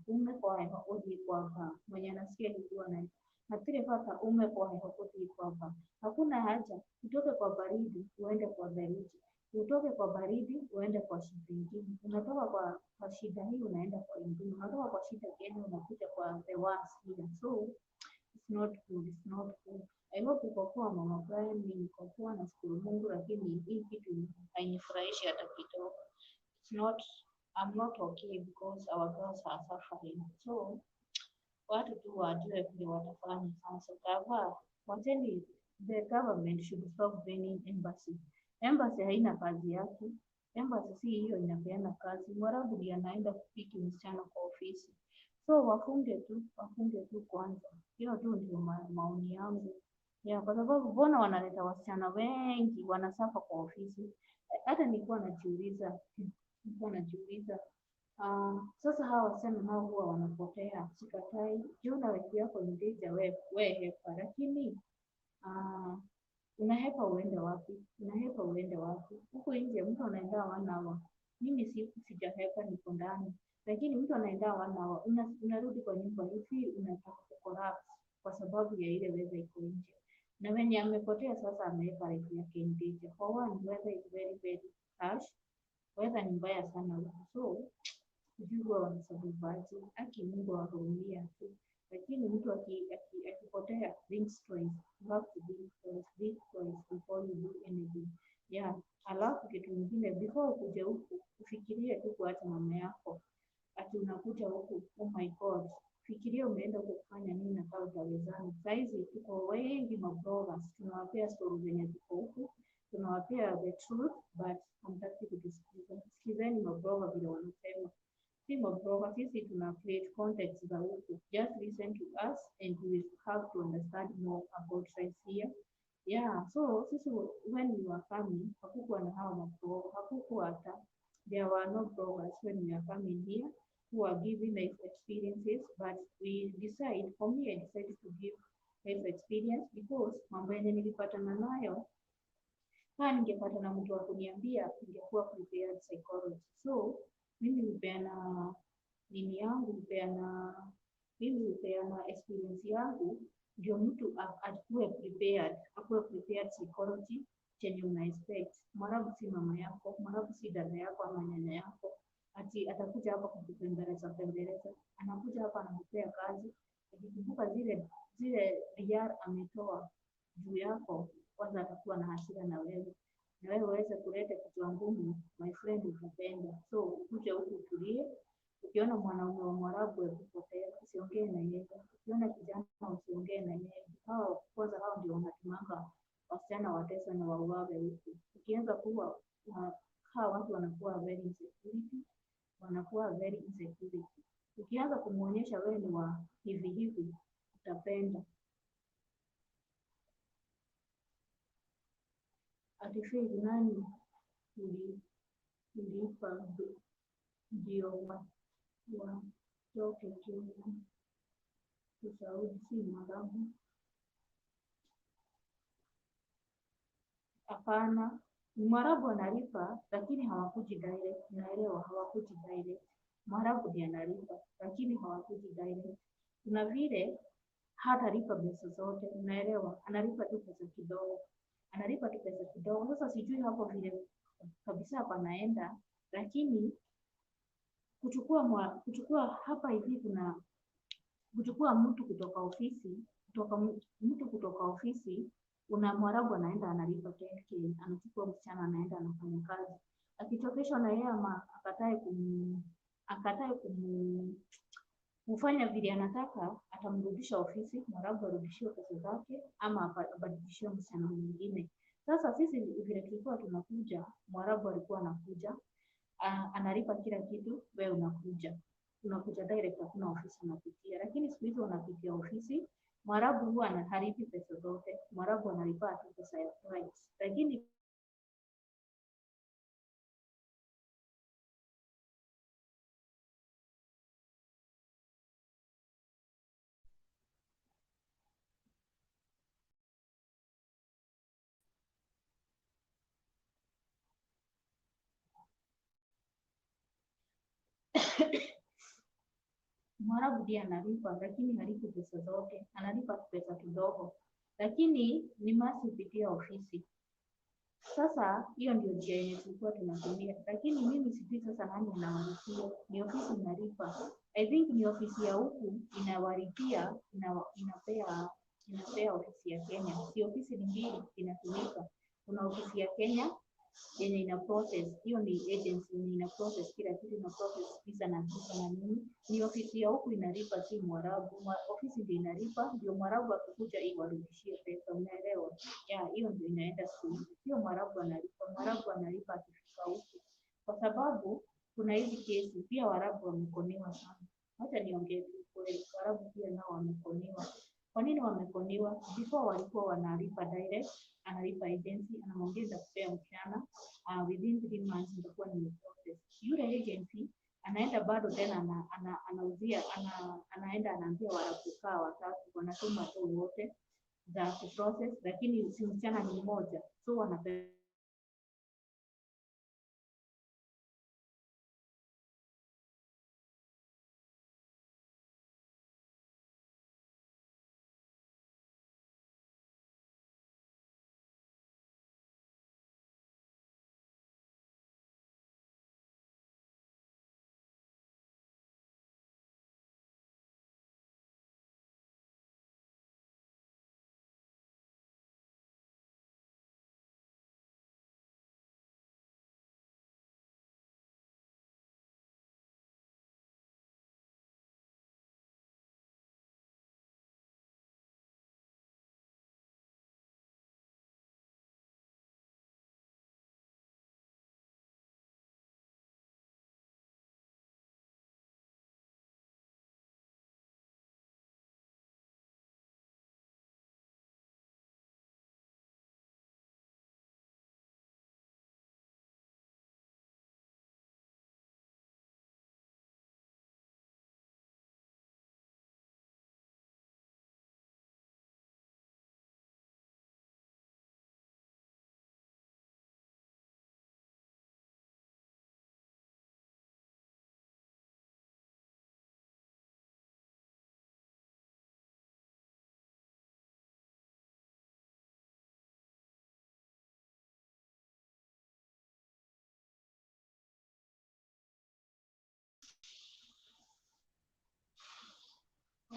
A: ume kwa hewa odi kwa mwenye anasikia hivyo na hatirifata ume kwa hewa odi kwa. Hakuna haja utoke kwa baridi uende kwa baridi, utoke kwa baridi uende kwa shida nyingine. Unatoka kwa shida hii unaenda kwa nyingine, unatoka kwa shida Kenya unakuja kwa the worst here. So it's not good. I hope uko poa mama Brian, mimi niko poa na shukuru Mungu, lakini hii kitu hainifurahishi hata kidogo. I'm not okay because our girls are suffering. So watu tu wajue vile watafanya sasa. The government should stop blaming embassy. Embassy haina kazi yake. Embassy si hiyo inapeana kazi. Mwarabu ndiye anaenda kupiki msichana kwa ofisi. So wafunge tu kwanza. Hiyo tu ndio maoni yangu. Ya kwa sababu mbona wanaleta wasichana wengi wanasafa kwa ofisi. Hata nilikuwa najiuliza sasa hawa wasichana nao huwa wanapotea. Sikatai, juna wetu yako ndeja we hepa, lakini unahepa uende wapi? Huko nje mtu anaenda 1 hour. Mimi sijahepa niko ndani. Lakini mtu anaenda 1 hour, unarudi kwa nyumba hivi unataka kukorapti kwa sababu ya ile weather iko nje. Na wenye amepotea sasa ameweka life yake ndeja. For one, weather is very very harsh. Weather ni mbaya sana huko. So sijui huwa wanasababaje, Mungu awahurumie tu. Lakini mtu akipotea, think twice. You have to think twice before you do anything. Yeah, alafu kitu kingine, before ukuje huku ufikirie tu kuacha mama yako. Ati unakuja huku, oh my God, fikiria umeenda huko kufanya nini na kama utawezana. Saizi tuko wengi mabloggers, tunawapea stories zenye ziko huku, tunawapea the truth, but hamtaki kutusikiza. Sikizeni mabloggers vile wanasema. Si mabloggers, sisi tuna create context za huku. Just listen to us and you will have to understand more about life here. Yeah, so sisi when we were coming, hakukuwa na hawa mabloggers, hakukuwa hata. There were no bloggers when we are coming here who are giving life experiences, but I decided to give life experience because mambo yenye nilipatana nayo, kama ningepata na mtu wa kuniambia ningekuwa prepared psychology. So mimi nipeana nini yangu, nipeana experience yangu ndio mtu akuwe prepared psychology chenye una expect. Mwarabu si mama yako, mwarabu si dada yako ama nyanya yako. Ati atakuja hapa kukupembeleza, anakuja hapa anakupea kazi. Akikumbuka zile riyal ametoa juu yako, kwanza atakuwa na hasira na wewe. Na wewe uweze kuleta kitu ngumu, my friend, ukupenda. So ukuje huku utulie. Ukiona mwanaume wa Mwarabu akipotea, usiongee na yeye. Ukiona kijana usiongee na yeye. Hao ndio wanatumanga wasichana wateswe na wauawe huku. Ukianza kuwa hawa watu wanakuwa very insecurity. Ukianza kumuonyesha wewe ni wa hivi utapenda. atifeli nani ulipa ndio watoke Kenya Saudi, si Mwarabu. Hapana, Mwarabu analipa lakini hawakuji direct, unaelewa? Hawakuji direct. Mwarabu ndiye analipa lakini hawakuji direct. Kuna vile hatalipa pesa zote, unaelewa? Analipa tu pesa kidogo. Analipa tu pesa kidogo. Sasa sijui hapo vile kabisa panaenda, lakini kuchukua hapa hivi kuna kuchukua mtu kutoka ofisi, una Mwarabu anaenda analipa teke, anachukua msichana anaenda anafanya kazi. Akichokeshwa na yeye ama akatae kufanya vile anataka, atamrudisha ofisi, Mwarabu arudishiwe pesa zake ama abadilishiwe msichana mwingine. Sasa sisi vile tulikuwa tunakuja, Mwarabu alikuwa anakuja, analipa kila kitu, wewe unakuja direct, hakuna ofisi unapitia. Lakini siku hizi unapitia ofisi, Mwarabu huwa anaharibu pesa zote, Mwarabu analipa tu pesa ya flight. Lakini Mwarabu ndiye analipa, lakini halipi pesa zote, analipa pesa kidogo, lakini ni masi kupitia ofisi. Sasa hiyo ndio njia yenye tulikuwa tunatumia, lakini mimi sijui sasa nani anawalipia. Ni ofisi inalipa. I think ni ofisi ya huku inawalipia, inapea ofisi ya Kenya. Si ofisi mbili inatumika. Kuna ofisi ya Kenya yenye ina process, hiyo ni agency ina process kila kitu, ina process visa na nini. Ni ofisi ya huku inalipa, si Mwarabu. Ofisi ndio inalipa, ndio Mwarabu akikuja iwarudishie pesa, unaelewa? Hiyo ndio inaenda siku. Sio Mwarabu analipa akifika huku, kwa sababu kuna hizi kesi pia. Waarabu wamekoniwa sana. Hata niongee tu kweli, Waarabu pia nao wamekoniwa. Kwa nini wamekoniwa? Before walikuwa wanalipa direct, analipa agency, anamwongeza kupea mchana, within 3 months ndio ni process. Yule agency anaenda bado tena anaenda anaambia Waarabu kaa watatu, wanatuma tu wote za process, lakini si mchana ni mmoja, so wanapea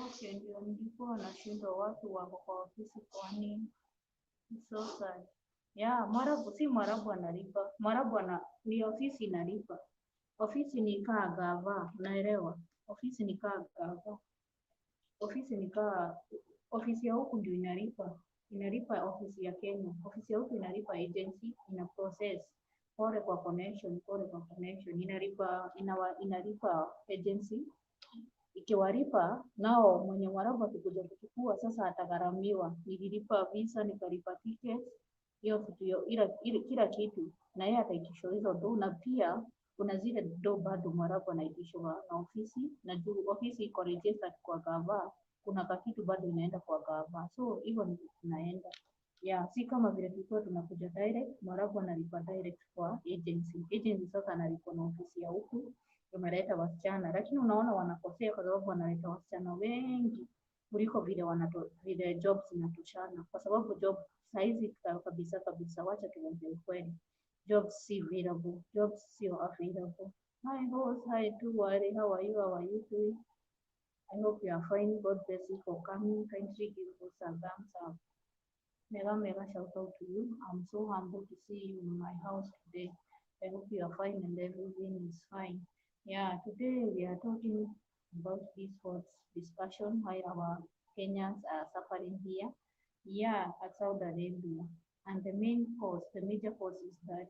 A: okay. Ndio nilikuwa nashindwa watu wako kwa ofisi, kwa nini? So sad. Mwarabu si Mwarabu analipa. Mwarabu ni ofisi inalipa. Ofisi ni kaa gava, unaelewa? Ofisi ni kaa gava. Ofisi ya huku ndio inalipa ofisi ya Kenya. Ofisi ya huku inalipa agency, ina process. Pole kwa connection. Inalipa agency. Ikiwalipa nao, mwenye Mwarabu akikuja kuchukua sasa atagharamiwa. Nililipa visa, nikalipa ticket, hiyo kitu ile kila kitu, na yeye ataitishwa hizo do, na pia kuna zile do bado Mwarabu anaitishwa na ofisi, na juu ofisi iko registered kwa gava, kuna kakitu bado inaenda kwa gava, so hivyo ndivyo tunaenda. Yeah, si kama vile tulikuwa tunakuja direct, Mwarabu analipa direct kwa agency. Agency sasa analipa na ofisi ya huku, wameleta wasichana, lakini unaona wanakosea kwa sababu wanaleta wasichana wengi kuliko vile jobs zinatoshana, kwa sababu job saizi kabisa kabisa, wacha tuongee ukweli, jobs si available, jobs sio available. Hi boss, hi to worry, how are you doing? I hope you are fine. God bless you for coming. Kindly give us a thumbs up. Mega mega shout out to you. I'm so humbled to see you in my house today. I hope you are fine and everything is fine. Yeah, today we are talking about this hot discussion why our Kenyans are suffering here. Yeah, at Saudi Arabia. And the main cause, the major cause is that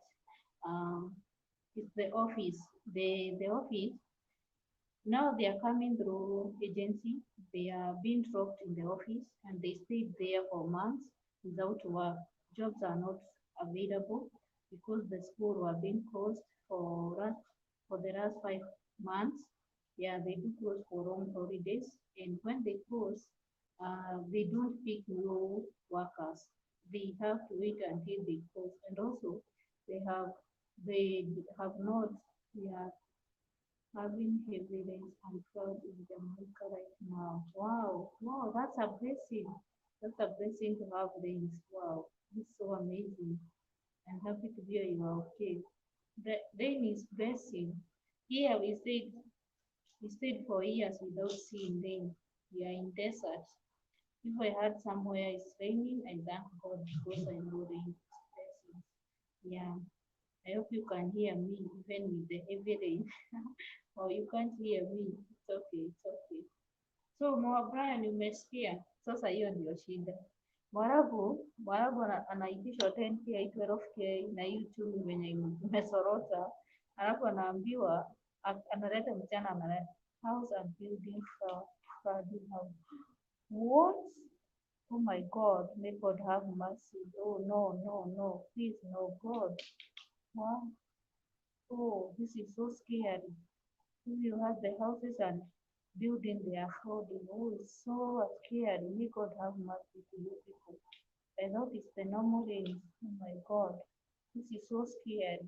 A: it's the office. The office now they are coming through agency. They are being dropped in the office and they stayed there for months without work. Jobs are not available because the school were being closed for the last 5 months. Yeah, they do close for long holidays, and when they close, they don't pick new workers. They have to wait until they close, and also they have not, yeah, having evidence and fraud in Jamaica right now. Wow, wow, that's a blessing. That's a blessing to have things. Wow, it's so amazing. I'm happy to hear you are okay. The rain is blessing. Here we stayed for years without seeing rain. We are in desert. If I had somewhere it's raining, I thank God because I know rain is blessing. Yeah. I hope you can hear me even with the heavy rain. Or you can't hear me. It's okay, it's okay. So Mwa Brian, umesikia? Sasa hiyo ndio shida. Mwarabu anaitishwa 10K, 12K na hii uchumi venye imesorota, alafu anaambiwa analeta mchana, analeta house and building flooding house. What? Oh my God, may God have mercy. Oh no, no, no, please, no God. Wow. Oh, this is so scary. If you have the houses and building they are flooding, oh, it's so scary. May God have mercy to you people. I thought it's the normal rain. Oh my God, this is so scary.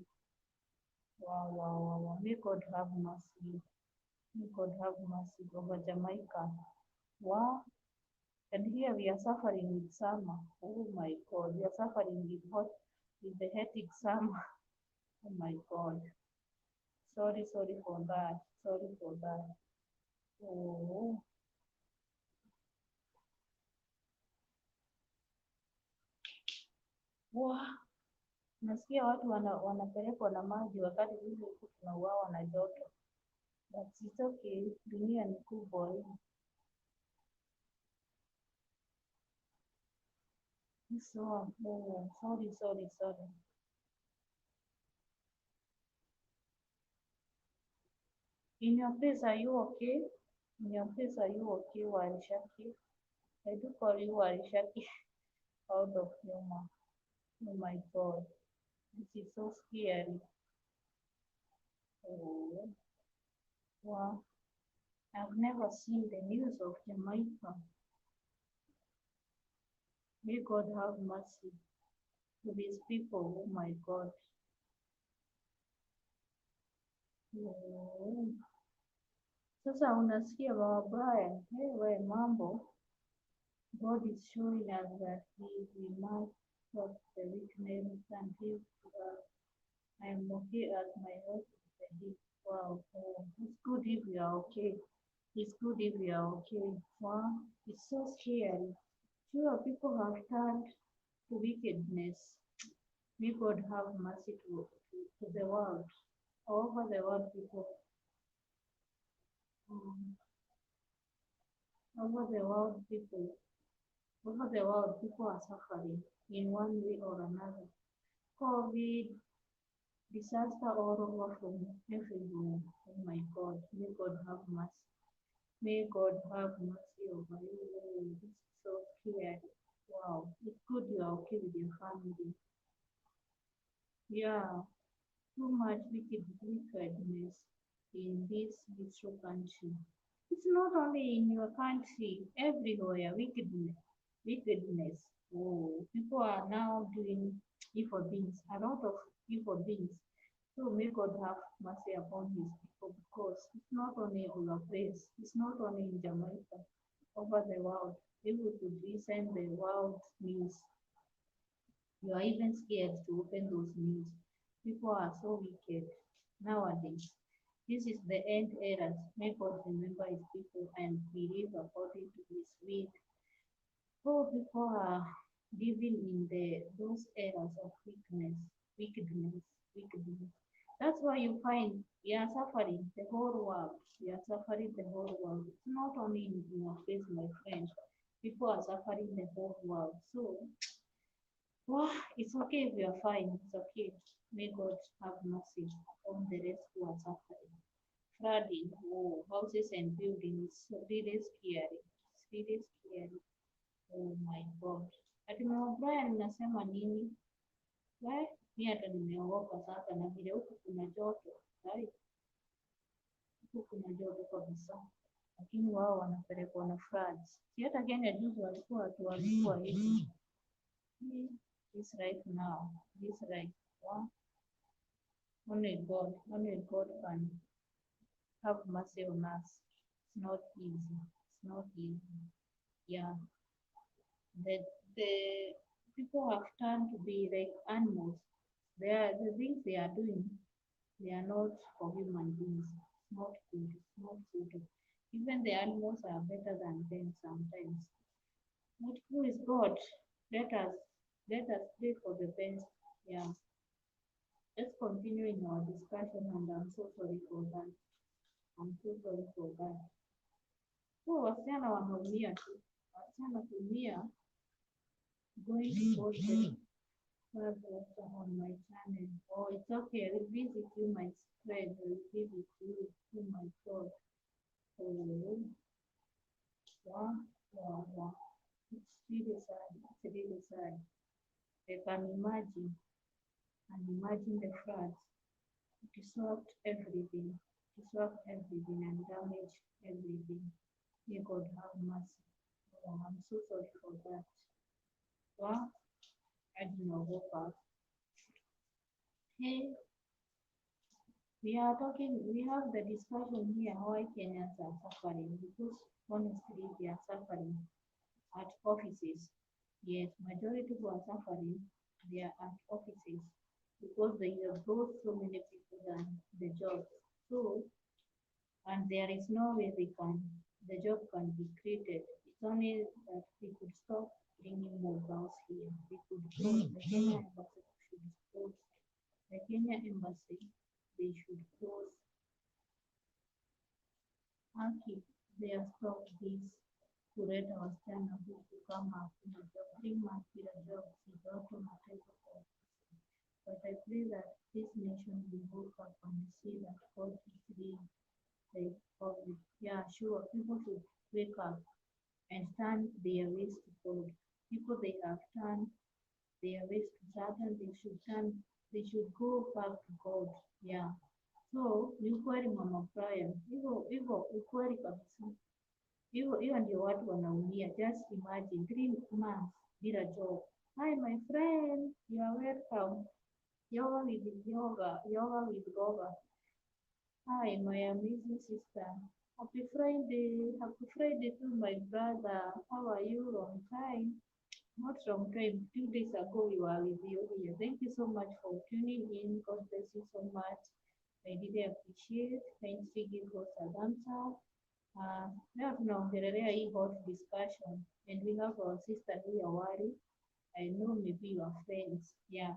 A: Wow, wow, wow, wow. May God have mercy. May God have mercy over Jamaica. Wow. And here we are suffering with summer. Oh my God, we are suffering with the hectic summer. Oh my God. Sorry for that. Sorry for that. Oh, wow. Nasikia watu wanapelekwa na maji wakati sisi huku tunauawa na joto. But it's okay. Dunia ni kubwa hii. So, oh, sorry. In your place, are you okay? In your place, are you okay, Warishaki? I do call you Warishaki out of humor. Oh my God. This is so scary. Oh, wow. I've never seen the news of Jamaica. May God have mercy to these people. Oh my God. Oh. Sasa unasikia wabaya, wewe mambo. God is showing us that we must stop the weakness and give I am okay as my health is ready. Wow, oh, it's good if you are okay. It's good if you are okay. Wow, it's so scary. Sure, people have turned to wickedness. May God have mercy to the world. All over the world, people. Um, over the world, people. Over the world, people are suffering in one way or another. COVID, disaster all over from everywhere. Oh my God, may God have mercy. May God have mercy over you. This is so scary. Wow, it's good you are are okay with your family. Yeah, too much wickedness in this little country. It's not only in your country, everywhere, wickedness. Oh, people are now doing evil things, a lot of evil things. So may God have mercy upon his people because it's not only our place, it's not only in Jamaica, over the world. If we could listen the world news, you are even scared to open those news. People are so wicked nowadays. This is the end eras. May God remember his people and believe according to his will. So people are living in those eras of wickedness. That's why you find we are suffering the whole world. We are suffering the whole world. It's not only in your place, my friend. People are suffering the whole world. So, well, it's okay if you are fine. It's okay. May God have mercy on the rest who are suffering. Flooding, oh, houses and buildings, really scary. It's really scary. Oh my God. Ati mama Brian mnasema nini? Mi hata nimeogopa sasa na vile huku kuna joto. Hai, huku kuna joto kabisa. Lakini wao wanapelekwa na floods. Si hata Kenya juzi walikuwa watu walikuwa hivi. This right now. This right. Wow. Only God can have mercy on us. It's not easy. It's not easy. Yeah. The people have turned to be like animals. The things they are doing, they are not for human beings. It's not good. It's not good. Even the animals are better than them sometimes. But who is God? Let us let us pray for the best. Yeah. Let's continue in our discussion, and I'm so sorry for that. I'm so sorry for that. So wasichana wanaumia tu. Wasichana kuumia going to post them on my channel. Oh, it's okay. I will visit you, my friend. I will visit you. Oh my God. Oh, wow, wow, wow. It's really sad. It's really sad. I can imagine and imagine the floods. It disrupted everything. Disrupt everything and damage everything. May God have mercy. Oh, I'm so sorry for that. Wow, I do not go back. Hey, we have the discussion here why Kenyans are suffering because honestly they are suffering at offices. Yes, majority who are suffering, they are at offices because they have brought so many people than the job. So, and there is no way the job can be created. It's only that we could stop bringing more girls here. We could close the Kenya embassy should close. The Kenya embassy, they should close. Haki, they have stopped this kuleta wasichana huku kama hakuna job. 3 months bila job is also mateso kwa. But I pray that this nation will wake up and see that God is real. Like public. Yeah, sure. People should wake up and turn their ways to God. People they have turned their ways to Satan, they should go back to God. Yeah. So ni ukweli Mama Brian, hivyo ukweli kabisa. Hiyo ndio watu wanaumia. Just imagine 3 months bila job. Hi my friend, you are welcome. Yoga with yoga. Hi my amazing sister. Happy Friday to my brother. How are you? Long time. Not long time. 2 days ago we were with you here. Thank you so much for tuning in. God bless you so much. I really appreciate. Kindly give us a thumbs up. Leo tunaongelelea hii hot discussion and we have our sister here Wari. I know maybe you are friends. Yeah.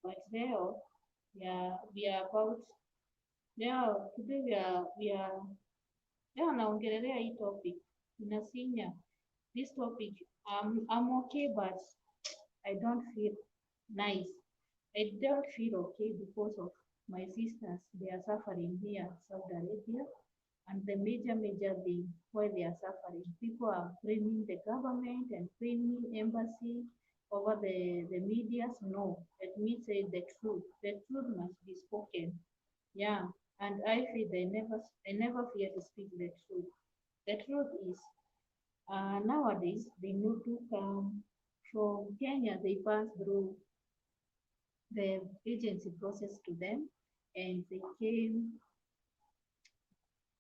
A: But leo we are about today leo naongelelea hii topic. Inasinya. This topic I'm okay but I don't feel nice. I don't feel okay because of my sisters. They are suffering here, Saudi Arabia. And the major thing why they are suffering. People are blaming the government and blaming embassy over the medias. No, let me say the truth. The truth must be spoken. Yeah, and I feel they never fear to speak the truth. The truth is, nowadays they need to come from Kenya. They pass through the agency process to them, and they came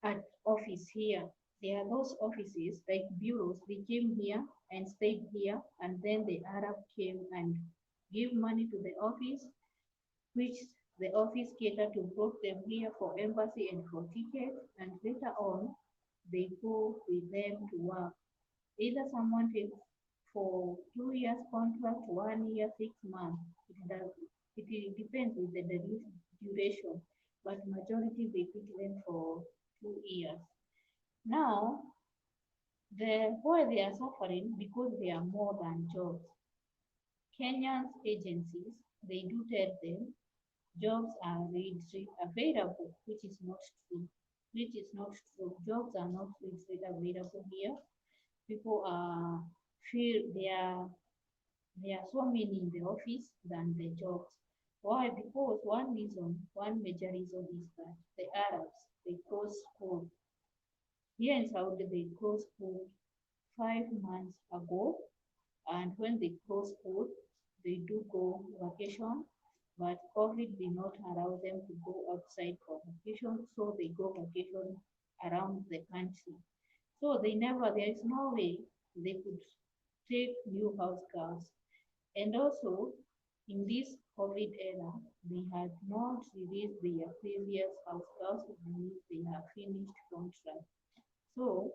A: at office here. There are those offices like bureaus. They came here and stayed here, and then the Arab came and gave money to the office, which the office catered to brought them here for embassy and for tickets, and later on they go with them to work. Either someone takes for 2 years contract, 1 year, 6 months. It depends with the duration, but majority they pick them for 2 years. Now, why they are suffering because they are more than jobs. Kenyans agencies, they do tell them jobs are readily available, which is not true. Which is not true. Jobs are not readily available here. People are feel there are so many in the office than the jobs. Why? Because one major reason is that the Arabs they close school. Here in Saudi they closed school 5 months ago, and when they close school, they do go vacation, but COVID did not allow them to go outside for vacation, so they go vacation around the country. So there is no way they could take new house girls. And also, in this COVID era, they had not released their previous house girls, means they have finished contract. So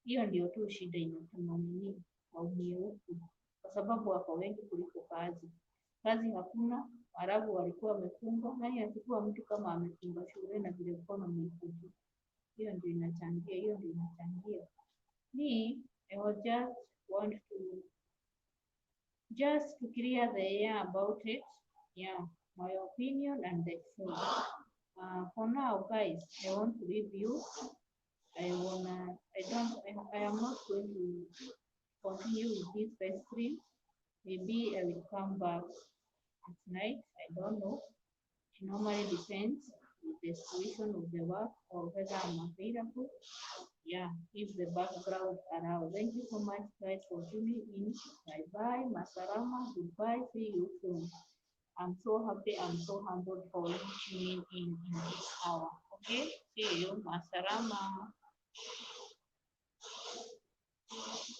A: hiyo ndio tu shida inatuma nini waumie huku, kwa sababu wako wengi kuliko kazi. Kazi hakuna, Waarabu walikuwa wamefunga. Nani achukua mtu kama amefunga shule na vile economy iko juu? Hiyo ndio inachangia. Me, I would just want to clear the air about it. Yeah, my opinion and the truth. For now, guys, I want to leave you. I am not going to continue with this live stream. Maybe I will come back at night. I don't know. It normally depends with the situation of the work or whether I'm available. Yeah, if the background allows. Thank you so much, guys, for tuning in. Bye bye, Masarama. Goodbye. See you soon. I'm so happy. I'm so humbled for you tuning in this hour. Okay, see you, Masarama.